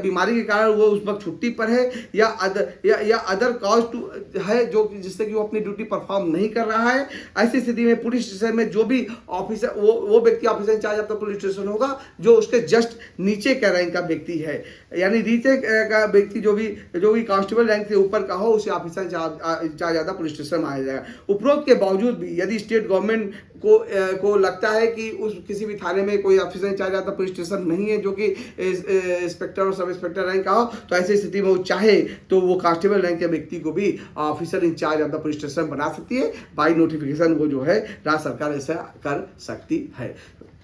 बीमारी के कारण वो उस वक्त छुट्टी पर है या अदर कॉज टू है जो जिससे कि वो अपनी ड्यूटी परफॉर्म नहीं कर रहा है, ऐसी स्थिति में पुलिस स्टेशन में जो भी ऑफिसर वो व्यक्ति officer in charge of the police station होगा जो उसके जस्ट नीचे का रैंक का व्यक्ति है, यानी नीचे का व्यक्ति जो भी कांस्टेबल रैंक से ऊपर का हो officer in charge of the police station माना जाएगा। उपरोक्त के बावजूद भी यदि स्टेट गवर्नमेंट को लगता है कि उस किसी भी थाने में कोई officer in charge of the police station नहीं है जो कि इंस्पेक्टर और सब इंस्पेक्टर रैंक का हो, तो ऐसी स्थिति में वो चाहे तो वो कांस्टेबल रैंक के व्यक्ति को भी officer in charge of the police station बना सकती है। बाई नोटिफिकेशन वो जो है राज्य सरकार ऐसा कर सकती है,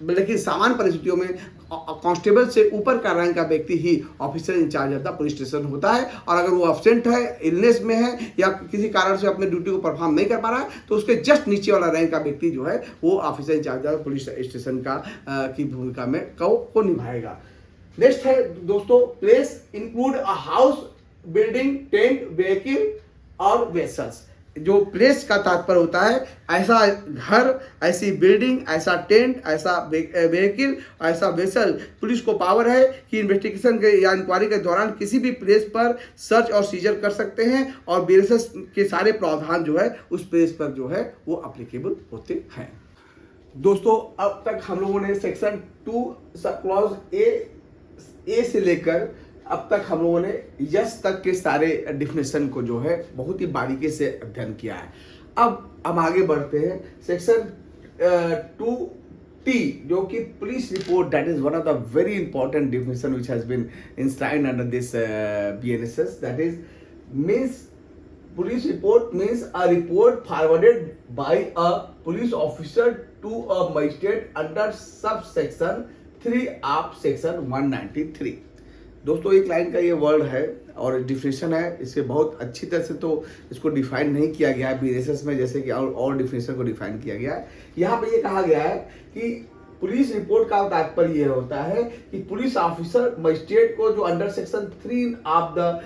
लेकिन सामान्य परिस्थितियों में कांस्टेबल से ऊपर का रैंक का व्यक्ति ही officer in charge of the police station होता है, और अगर वो एब्सेंट है, इलनेस में है या किसी कारण से अपने ड्यूटी को परफॉर्म नहीं कर पा रहा है तो उसके जस्ट नीचे वाला रैंक का व्यक्ति जो है वो officer in charge of police station की भूमिका में को निभाएगा। नेक्स्ट है दोस्तों, place include a house, building, tent, vehicle और वेसल्स। जो प्लेस का तात्पर्य होता है ऐसा घर, ऐसी बिल्डिंग, ऐसा टेंट, ऐसा व्हीकल, ऐसा वेसल। पुलिस को पावर है कि इन्वेस्टिगेशन के या इंक्वायरी के दौरान किसी भी प्लेस पर सर्च और सीजर कर सकते हैं और बीएनएसएस के सारे प्रावधान जो है उस प्लेस पर जो है वो एप्लीकेबल होते हैं। दोस्तों अब तक हम लोगों ने सेक्शन 2 सब क्लॉज ए से लेकर अब तक हम लोगों ने यस तक के सारे डिफिनेशन को जो है बहुत ही बारीकी से अध्ययन किया है। अब हम आगे बढ़ते हैं सेक्शन 2T जो कि police report, that is one of the very important definition which has been inscribed under this BNSS, that is means police report means a report forwarded by a police officer to a magistrate under subsection 3 of section 193। दोस्तों एक line का ये word है और definition है, इसे बहुत अच्छी तरह से तो इसको डिफाइन नहीं किया गया है BNSS में जैसे कि और डिफिनेशन को डिफाइन किया गया है। यहाँ पे ये कहा गया है कि पुलिस रिपोर्ट का तात्पर्य ये होता है कि पुलिस ऑफिसर मजिस्ट्रेट को जो अंडर सेक्शन 3 ऑफ द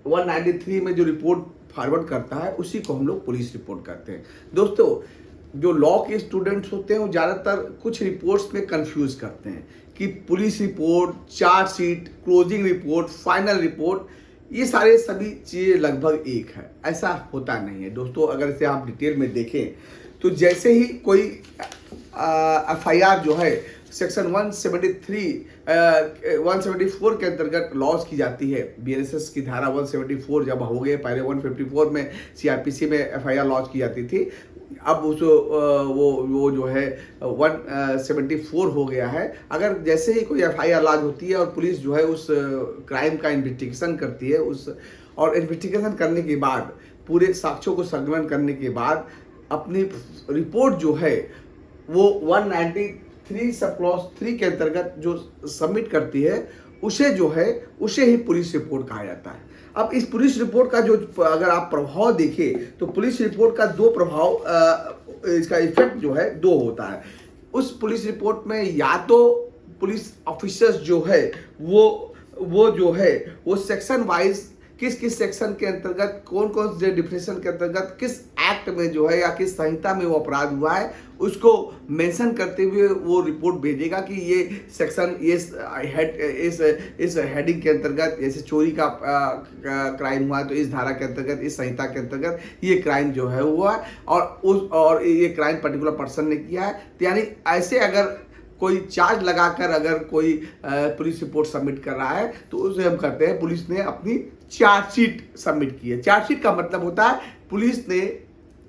193 में जो रिपोर्ट फॉरवर्ड करता है उसी को हम लोग पुलिस रिपोर्ट करते हैं। दोस्तों जो लॉ के स्टूडेंट्स होते हैं वो ज़्यादातर कुछ रिपोर्ट्स में कंफ्यूज करते हैं कि police report, chargesheet, closing report, final report, ये सारे सभी चीज़ें लगभग एक है। ऐसा होता नहीं है दोस्तों। अगर इसे आप डिटेल में देखें तो जैसे ही कोई FIR जो है सेक्शन 174 के अंतर्गत लॉन्च की जाती है, BNSS की धारा 174 जब हो गए, पहले 154 में CRPC में FIR लॉन्च की जाती थी, अब उस वो जो है 174 हो गया है। अगर जैसे ही कोई FIR लॉन्च होती है और पुलिस जो है उस क्राइम का इन्वेस्टिगेशन करती है और इन्वेस्टिगेशन करने के बाद पूरे साक्ष्यों को संकलन करने के बाद अपनी रिपोर्ट जो है वो 193 सब क्लॉज 3 के अंतर्गत जो सबमिट करती है उसे ही पुलिस रिपोर्ट कहा जाता है। अब इस पुलिस रिपोर्ट का जो अगर आप प्रभाव देखें तो पुलिस रिपोर्ट का दो प्रभाव, इसका इफेक्ट जो है दो होता है। उस पुलिस रिपोर्ट में या तो पुलिस ऑफिसर्स जो है वो जो है वो सेक्शन वाइज किस किस सेक्शन के अंतर्गत कौन कौन से डिफिनेशन के अंतर्गत किस एक्ट में जो है या किस संहिता में वो अपराध हुआ है उसको मेंशन करते हुए वो रिपोर्ट भेजेगा कि ये सेक्शन इस हेडिंग के अंतर्गत, जैसे चोरी का क्राइम हुआ है तो इस धारा के अंतर्गत, इस संहिता के अंतर्गत ये क्राइम जो है हुआ है और ये क्राइम पर्टिकुलर पर्सन ने किया है। तो यानी ऐसे अगर कोई चार्ज लगाकर अगर कोई पुलिस रिपोर्ट सबमिट कर रहा है तो उसे हम कहते हैं पुलिस ने अपनी चार्जशीट सबमिट की है। चार्जशीट का मतलब होता है पुलिस ने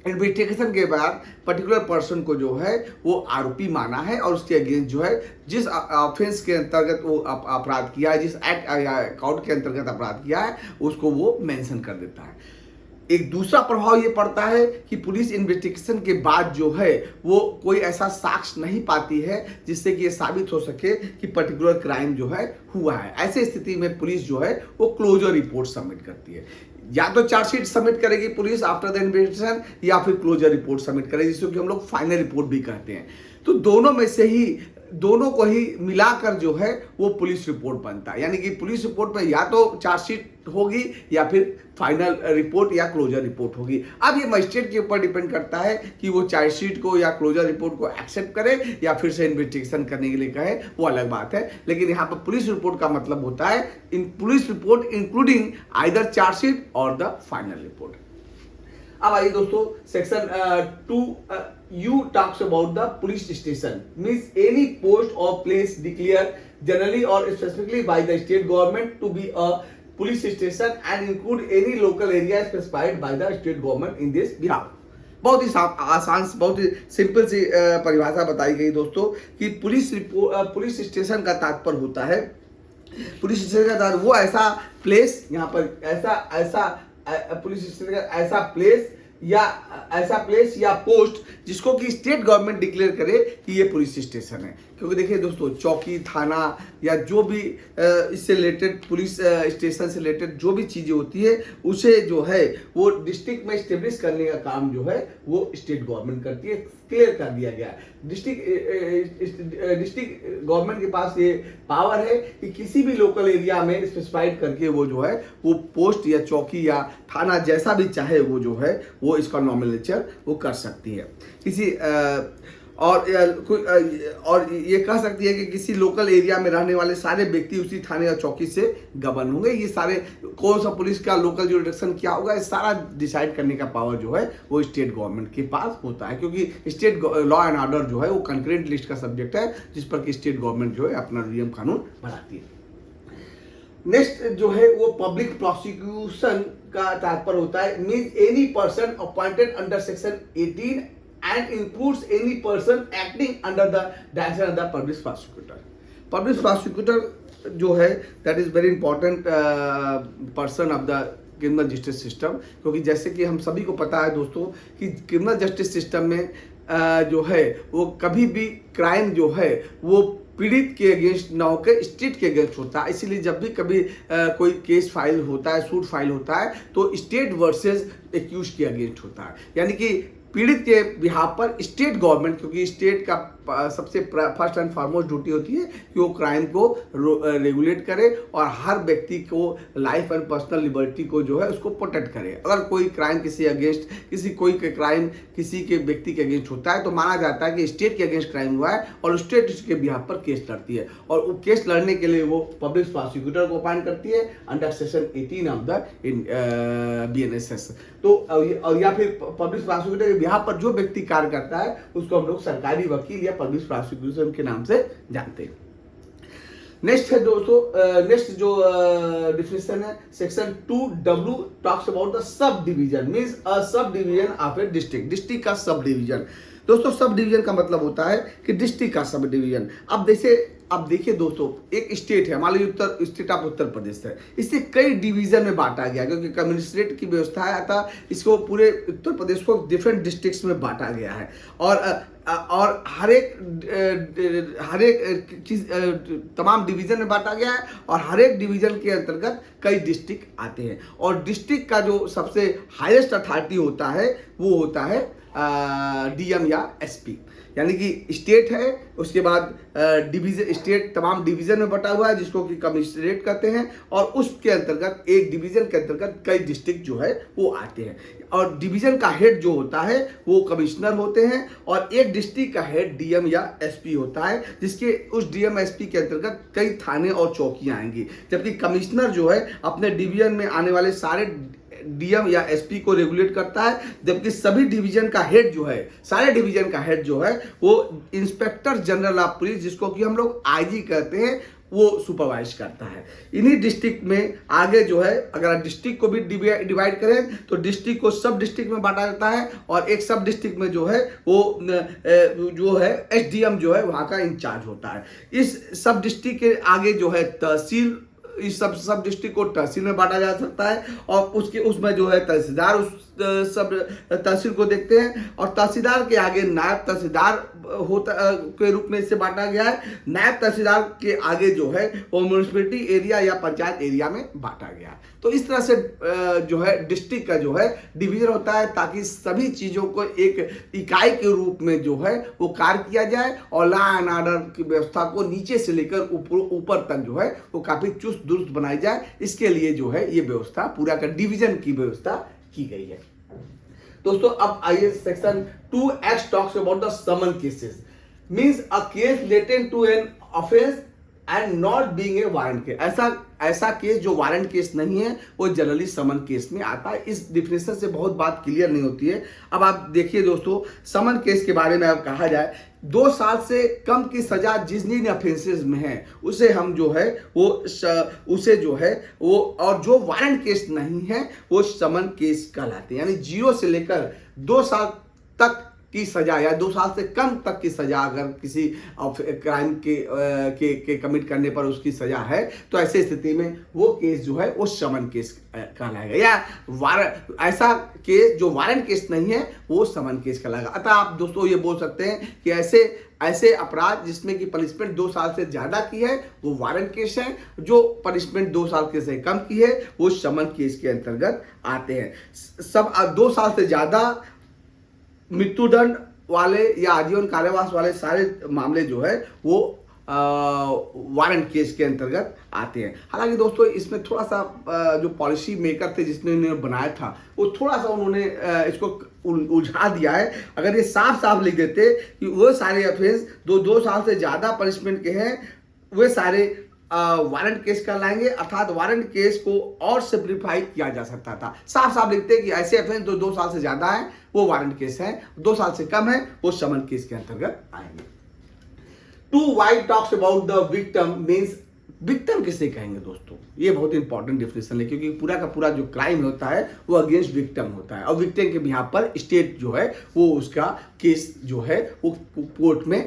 इन्वेस्टिगेशन के बाद पर्टिकुलर पर्सन को जो है वो आरोपी माना है और उसके अगेंस्ट जो है जिस ऑफेंस के अंतर्गत वो अपराध किया है, जिस एक्ट या अकाउंट के अंतर्गत अपराध किया है उसको वो मेंशन कर देता है। एक दूसरा प्रभाव ये पड़ता है कि पुलिस इन्वेस्टिगेशन के बाद जो है वो कोई ऐसा साक्ष्य नहीं पाती है जिससे कि ये साबित हो सके कि पर्टिकुलर क्राइम जो है हुआ है। ऐसे स्थिति में पुलिस जो है वो क्लोजर रिपोर्ट सबमिट करती है। या तो चार्जशीट सबमिट करेगी पुलिस आफ्टर द इन्वेस्टिगेशन या फिर क्लोजर रिपोर्ट सबमिट करेगी, जिसको कि हम लोग फाइनल रिपोर्ट भी कहते हैं। तो दोनों में से ही दोनों को ही मिलाकर जो है वो पुलिस रिपोर्ट बनता है। यानी कि पुलिस रिपोर्ट में या तो चार्जशीट होगी या फिर फाइनल रिपोर्ट या क्लोजर रिपोर्ट होगी। अब ये मजिस्ट्रेट के ऊपर डिपेंड करता है कि वो चार्जशीट को या क्लोजर रिपोर्ट को एक्सेप्ट करे या फिर से इन्वेस्टिगेशन करने के लिए कहे, वो अलग बात है। लेकिन यहाँ पर पुलिस रिपोर्ट का मतलब होता है इन police report including either charge sheet और द फाइनल रिपोर्ट। अब आइए दोस्तों, section 2U talks about the police station, means any post or place declared generally or specifically by the state government to be a police station and include any local area specified by the state government in this behalf। बहुत ही आसान, बहुत ही simple सी परिभाषा बताई गई दोस्तों कि police station का तात्पर्य होता है, पुलिस स्टेशन का तात्पर्य वो ऐसा प्लेस, यहाँ पर ऐसा पुलिस स्टेशन का ऐसा प्लेस या पोस्ट जिसको कि स्टेट गवर्नमेंट डिक्लेयर करे कि ये पुलिस स्टेशन है। क्योंकि देखिए दोस्तों, चौकी, थाना या जो भी इससे रिलेटेड पुलिस स्टेशन से रिलेटेड जो भी चीज़ें होती है उसे जो है वो डिस्ट्रिक्ट में इस्टेब्लिश करने का काम जो है वो स्टेट गवर्नमेंट करती है। क्लियर कर दिया गया है। डिस्ट्रिक्ट गवर्नमेंट के पास ये पावर है कि किसी भी लोकल एरिया में स्पेसिफाइड करके वो जो है वो पोस्ट या चौकी या थाना जैसा भी चाहे वो जो है वो इसका नॉमिनेचर वो कर सकती है। किसी और ये कह सकती है कि किसी लोकल एरिया में रहने वाले सारे व्यक्ति उसी थाने या चौकी से गवर्न होंगे। ये सारे कौन सा पुलिस का लोकल जुरिडिक्शन क्या होगा, ये सारा डिसाइड करने का पावर जो है वो स्टेट गवर्नमेंट के पास होता है। क्योंकि स्टेट लॉ एंड ऑर्डर जो है वो कंकरेंट लिस्ट का सब्जेक्ट है जिस पर कि स्टेट गवर्नमेंट जो है अपना नियम कानून बनाती है। नेक्स्ट जो है वो पब्लिक प्रोसिक्यूशन का तात्पर्य होता है, means any person appointed under section 18 and includes any person acting under the direction of the public prosecutor। Public prosecutor जो है that is very important person of the criminal justice system। क्योंकि जैसे कि हम सभी को पता है दोस्तों कि क्रिमिनल जस्टिस सिस्टम में जो है वो कभी भी क्राइम जो है वो पीड़ित के अगेंस्ट ना होकर स्टेट के अगेंस्ट होता है। इसीलिए जब भी कभी कोई केस फाइल होता है, सूट फाइल होता है तो स्टेट वर्सेस एक्यूज के अगेंस्ट होता है। यानी कि पीड़ित के बिहाफ पर स्टेट गवर्नमेंट, क्योंकि स्टेट का सबसे फर्स्ट एंड फॉरमोस्ट ड्यूटी होती है कि वो क्राइम को रेगुलेट करे और हर व्यक्ति को लाइफ एंड पर्सनल लिबर्टी को जो है उसको प्रोटेक्ट करे। अगर कोई क्राइम किसी अगेंस्ट कोई क्राइम किसी के व्यक्ति के अगेंस्ट होता है तो माना जाता है कि स्टेट के अगेंस्ट क्राइम हुआ है और स्टेट उसके बिहाफ पर केस लड़ती है और वो केस लड़ने के लिए वो पब्लिक प्रोसिक्यूटर को अपॉइंट करती है under section 18 of the BNSS। तो और या फिर पब्लिक प्रोसिक्यूटर के बिहाफ पर जो व्यक्ति कार्य करता है उसको हम लोग सरकारी वकील या पब्लिक प्रोसिक्यूशन के नाम से जानते हैं। नेक्स्ट है दोस्तों, नेक्स्ट जो डिफिनेशन है section 2W talks about the sub division, means a sub division of A district. District का सब डिवीजन दोस्तों, सब डिवीजन का मतलब होता है कि डिस्ट्रिक्ट का सब डिवीजन। अब जैसे अब देखिए दोस्तों, एक स्टेट है, मान लीजिए उत्तर स्टेट ऑफ उत्तर प्रदेश है, इसे कई डिवीजन में बांटा गया क्योंकि कम्युनिस्टेट की व्यवस्था है, अतः इसको पूरे उत्तर प्रदेश को डिफरेंट डिस्ट्रिक्ट्स में बांटा गया है। और हर एक चीज तमाम डिवीजन में बांटा गया है और हर एक डिवीजन के अंतर्गत कई डिस्ट्रिक्ट आते हैं। और डिस्ट्रिक्ट का जो सबसे हाईएस्ट अथॉरिटी होता है वो होता है डीएम या एसपी। यानी कि स्टेट है, उसके बाद डिवीजन, स्टेट तमाम डिवीजन में बटा हुआ है जिसको कि कमिश्नरेट कहते हैं, और उसके अंतर्गत एक डिवीजन के अंतर्गत कई डिस्ट्रिक्ट जो है वो आते हैं। और डिवीजन का हेड जो होता है वो कमिश्नर होते हैं और एक डिस्ट्रिक्ट का हेड डीएम या एसपी होता है, जिसके उस डीएम एसपी के अंतर्गत कई थाने और चौकियां आएंगी। जबकि कमिश्नर जो है अपने डिवीजन में आने वाले सारे डीएम या एसपी को रेगुलेट करता है, जबकि सभी डिवीजन का हेड जो है, सारे डिवीजन का हेड जो है वो इंस्पेक्टर जनरल ऑफ पुलिस, जिसको कि हम लोग आईजी कहते हैं, वो सुपरवाइज करता है। इन्हीं डिस्ट्रिक्ट में आगे जो है, अगर डिस्ट्रिक्ट को भी डिवाइड करें तो डिस्ट्रिक्ट को सब डिस्ट्रिक्ट में बांटा जाता है और एक सब डिस्ट्रिक्ट में जो है वो जो है एसडीएम जो है वहाँ का इंचार्ज होता है। इस सब डिस्ट्रिक्ट के आगे जो है तहसील, इस सब डिस्ट्रिक्ट को तहसील में बांटा जा सकता है और उसमें जो है तहसीलदार उस सब तहसील को देखते हैं और तहसीलदार के आगे नायब तहसीलदार होता के रूप में इसे बांटा गया है। नायब तहसीलदार के आगे जो है वो म्यूनिसिपैलिटी एरिया या पंचायत एरिया में बांटा गया है। तो इस तरह से जो है डिस्ट्रिक्ट का जो है डिवीजन होता है ताकि सभी चीज़ों को एक इकाई के रूप में जो है वो कार्य किया जाए और लॉ एंड ऑर्डर की व्यवस्था को नीचे से लेकर ऊपर तक जो है वो काफ़ी चुस्त दुरुस्त बनाई जाए। इसके लिए जो है ये व्यवस्था पूरा का डिवीजन की व्यवस्था की गई है। दोस्तों अब आइए section 2X talks about the summon cases, means a case related to an offence and not being a warrant case. ऐसा केस जो वारंट केस नहीं है वो जनरली समन केस में आता है। इस डिफिनेशन से बहुत बात क्लियर नहीं होती है। अब आप देखिए दोस्तों, समन केस के बारे में अब कहा जाए 2 साल से कम की सजा जिन ऑफेंसेस में है उसे हम जो है वो उसे जो है वो, और जो वारंट केस नहीं है वो समन केस कहलाते हैं। यानी 0 से लेकर 2 साल तक की सजा या 2 साल से कम तक की सजा अगर किसी क्राइम के कमिट करने पर उसकी सजा है तो ऐसे स्थिति में वो केस जो है वो समन केस कहलाएगा। या ऐसा केस जो वारंट केस नहीं है वो समन केस कहलाएगा। अतः आप दोस्तों ये बोल सकते हैं कि ऐसे अपराध जिसमें कि पनिशमेंट 2 साल से ज्यादा की है वो वारंट केस है, जो पनिशमेंट 2 साल के से कम की है वो समन केस के अंतर्गत आते हैं। सब 2 साल से ज्यादा मृत्युदंड वाले या आजीवन कारावास वाले सारे मामले जो है वो वारंट केस के अंतर्गत आते हैं। हालांकि दोस्तों इसमें थोड़ा सा जो पॉलिसी मेकर थे जिसने इन्हें बनाया था वो थोड़ा सा उन्होंने इसको उलझा दिया है। अगर ये साफ साफ लिख देते कि वो सारे ऑफेंस 2 साल से ज़्यादा पनिशमेंट के हैं वे सारे वारंट केस कहलाएंगे, अर्थात वारंट केस को और सिंप्लीफाई किया जा सकता था। साफ साफ लिखते कि ऐसे ऑफेंस जो 2 साल से ज्यादा है वो वारंट केस है, 2 साल से कम है वो समन केस के अंतर्गत आएंगे। 2Y talks about the victim, means victim किसे कहेंगे दोस्तों, ये बहुत इंपॉर्टेंट डेफिनेशन है क्योंकि पूरा का पूरा जो क्राइम होता है वो अगेंस्ट विक्टिम होता है और विक्टिम के बिहाफ पर स्टेट जो है वो उसका केस जो है वो कोर्ट में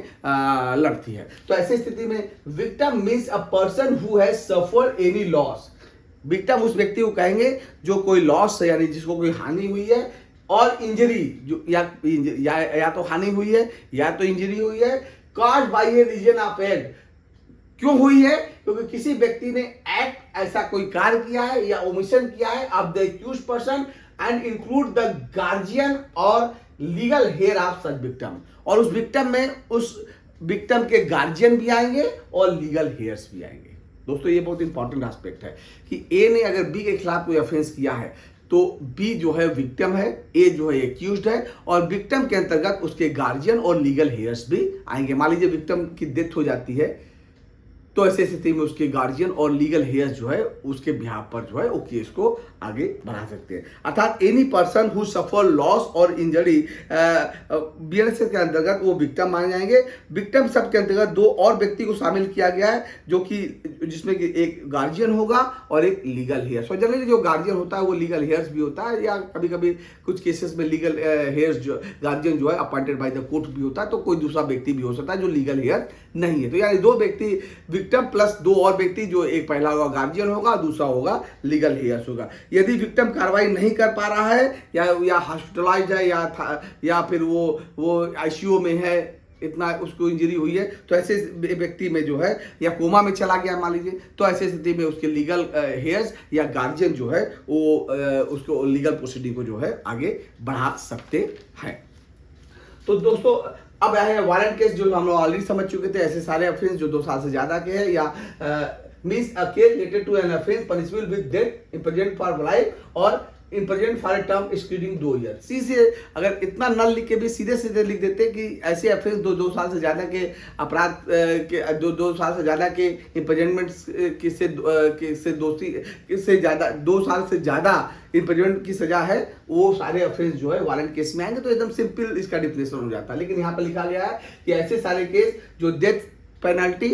लड़ती है। तो ऐसी स्थिति में victim means a person who has suffered any loss. Victim उस व्यक्ति को कहेंगे जो कोई लॉस है यानी जिसको कोई हानि हुई है और इंजरी जो या तो हानि हुई है या तो इंजरी हुई है, caused by a reason of act. क्यों हुई है? क्योंकि किसी व्यक्ति ने एक्ट ऐसा कोई कार्य किया है या ओमिशन किया है of the accused person and include the guardian और legal heir of such victim. और उस विक्टिम में उस विक्टिम के गार्जियन भी आएंगे और लीगल हेयर्स भी आएंगे। दोस्तों ये बहुत इंपॉर्टेंट एस्पेक्ट है कि ए ने अगर बी के खिलाफ कोई ऑफेंस किया है तो बी जो है विक्टिम है, ए जो है एक्यूज्ड है और विक्टिम के अंतर्गत उसके गार्जियन और लीगल हेयर्स भी आएंगे। मान लीजिए विक्टिम की डेथ हो जाती है तो ऐसे स्थिति में उसके गार्जियन और लीगल हेयर्स जो है उसके बिहाफ पर जो है वो केस को आगे बढ़ा सकते हैं। अर्थात any person who suffer loss और इंजरी बीएनएसएस के अंतर्गत वो विक्टिम माने जाएंगे। विक्टिम शब्द के अंतर्गत दो और व्यक्ति को शामिल किया गया है, जो कि जिसमें कि एक गार्जियन होगा और एक लीगल हेयर्स। और जनरली जो गार्जियन होता है वो लीगल हेयर्स भी होता है, या कभी कभी कुछ केसेस में लीगल हेयर्स जो गार्जियन जो है अपॉइंटेड बाय द कोर्ट भी होता है, तो कोई दूसरा व्यक्ति भी हो सकता है जो लीगल हेयर नहीं है। तो यानी दो व्यक्ति विक्टिम प्लस दो और व्यक्ति, जो एक पहला होगा गार्जियन होगा, दूसरा होगा लीगल हेयर्स होगा। यदि विक्टिम कार्रवाई नहीं कर पा रहा है या हॉस्पिटलाइज है या फिर वो आईसीयू में है, इतना उसको इंजरी हुई है, तो ऐसे व्यक्ति में जो है या कोमा में चला गया मान लीजिए, तो ऐसे स्थिति में उसके लीगल हेयर्स या गार्जियन जो है वो उसको लीगल प्रोसीडिंग को जो है आगे बढ़ा सकते हैं। तो दोस्तों अब आए वारंट केस, जो हम लोग ऑलरेडी समझ चुके थे। ऐसे सारे ऑफेंस जो 2 साल से ज्यादा के हैं या means a case related to an offence punishable with death, imprisonment for life और imprisonment for a term exceeding 2 year. सीधे अगर इतना न लिख के भी सीधे सीधे लिख देते कि ऐसे ऑफेंस 2 साल से ज्यादा के अपराध के 2 साल से ज्यादा के इम्प्रिजनमेंट से ज्यादा 2 साल से ज्यादा इम्प्रिजनमेंट की सजा है, वो सारे ऑफेंस जो है वारंट केस में आएंगे। तो एकदम सिंपल इसका डिफिनेशन हो जाता है। लेकिन यहाँ पर लिखा गया है कि ऐसे सारे केस जो death penalty,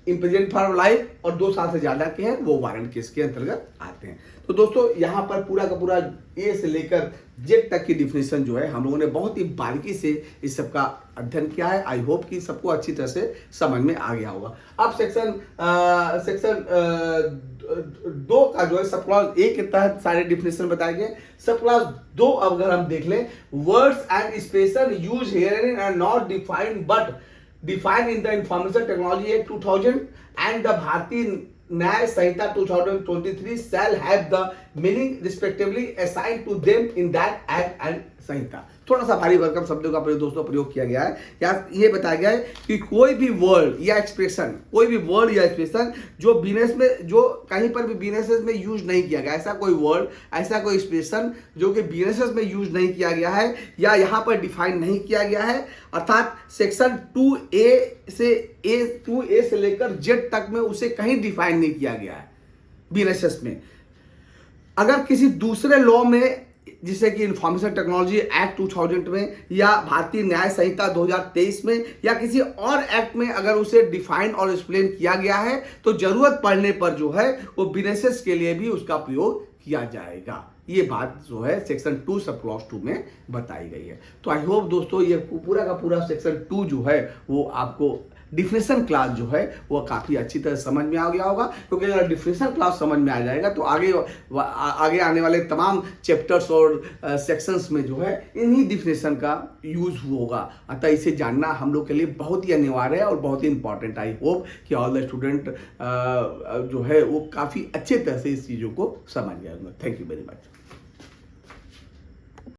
imprisonment for life और 2 साल से ज्यादा के हैं, वो वारंट केस के अंतर्गत आते हैं। तो दोस्तों यहाँ पर पूरा का पूरा ए से लेकर जेड तक की डिफिनेशन जो है हम लोगों ने बहुत ही बारीकी से इस सब का अध्ययन किया है। आई होप कि सबको अच्छी तरह से समझ में आ गया होगा। अब सेक्शन 2 का जो है सब क्लॉज 1 के तहत सारे डिफिनेशन बताए गए। सब क्लॉज 2 अगर हम देख लें, words and expression use herein are not defined but defined in the Information Technology Act 2000 and the Bharatiya Nyaya Sanhita 2023 shall have the meaning respectively assigned to them in that act and संहिता। थोड़ा सा भारी भरकम शब्दों का दोस्तों प्रयोग किया गया है। या ये बताया गया है कि कोई भी वर्ड या एक्सप्रेशन जो बीएनएस में, जो कहीं पर भी बीएनएस में यूज नहीं किया गया, ऐसा कोई वर्ड, ऐसा कोई एक्सप्रेशन जो कि बीएनएस में यूज नहीं किया गया है या यहाँ पर डिफाइन नहीं किया गया है, अर्थात सेक्शन 2A से लेकर जेड तक में उसे कहीं डिफाइन नहीं किया गया है बीएनएस में। अगर किसी दूसरे लॉ में, जिसे कि इंफॉर्मेशन टेक्नोलॉजी एक्ट 2000 में या भारतीय न्याय संहिता 2023 में या किसी और एक्ट में अगर उसे डिफाइन और एक्सप्लेन किया गया है, तो जरूरत पड़ने पर जो है वो बिजनेसेस के लिए भी उसका प्रयोग किया जाएगा। ये बात जो है सेक्शन 2 सब क्लॉज 2 में बताई गई है। तो आई होप दोस्तों ये पूरा का पूरा सेक्शन 2 जो है वो आपको डिफिनेशन क्लास जो है वो काफ़ी अच्छी तरह समझ में आ गया होगा, क्योंकि अगर डिफिनेशन क्लास समझ में आ जाएगा तो आगे आने वाले तमाम चैप्टर्स और सेक्शंस में जो है इन्हीं डिफिनेशन का यूज होगा। अतः इसे जानना हम लोग के लिए बहुत ही अनिवार्य है और बहुत ही इंपॉर्टेंट। आई होप कि ऑल द स्टूडेंट जो है वो काफ़ी अच्छे तरह से इस चीज़ों को समझ गए। Thank you very much.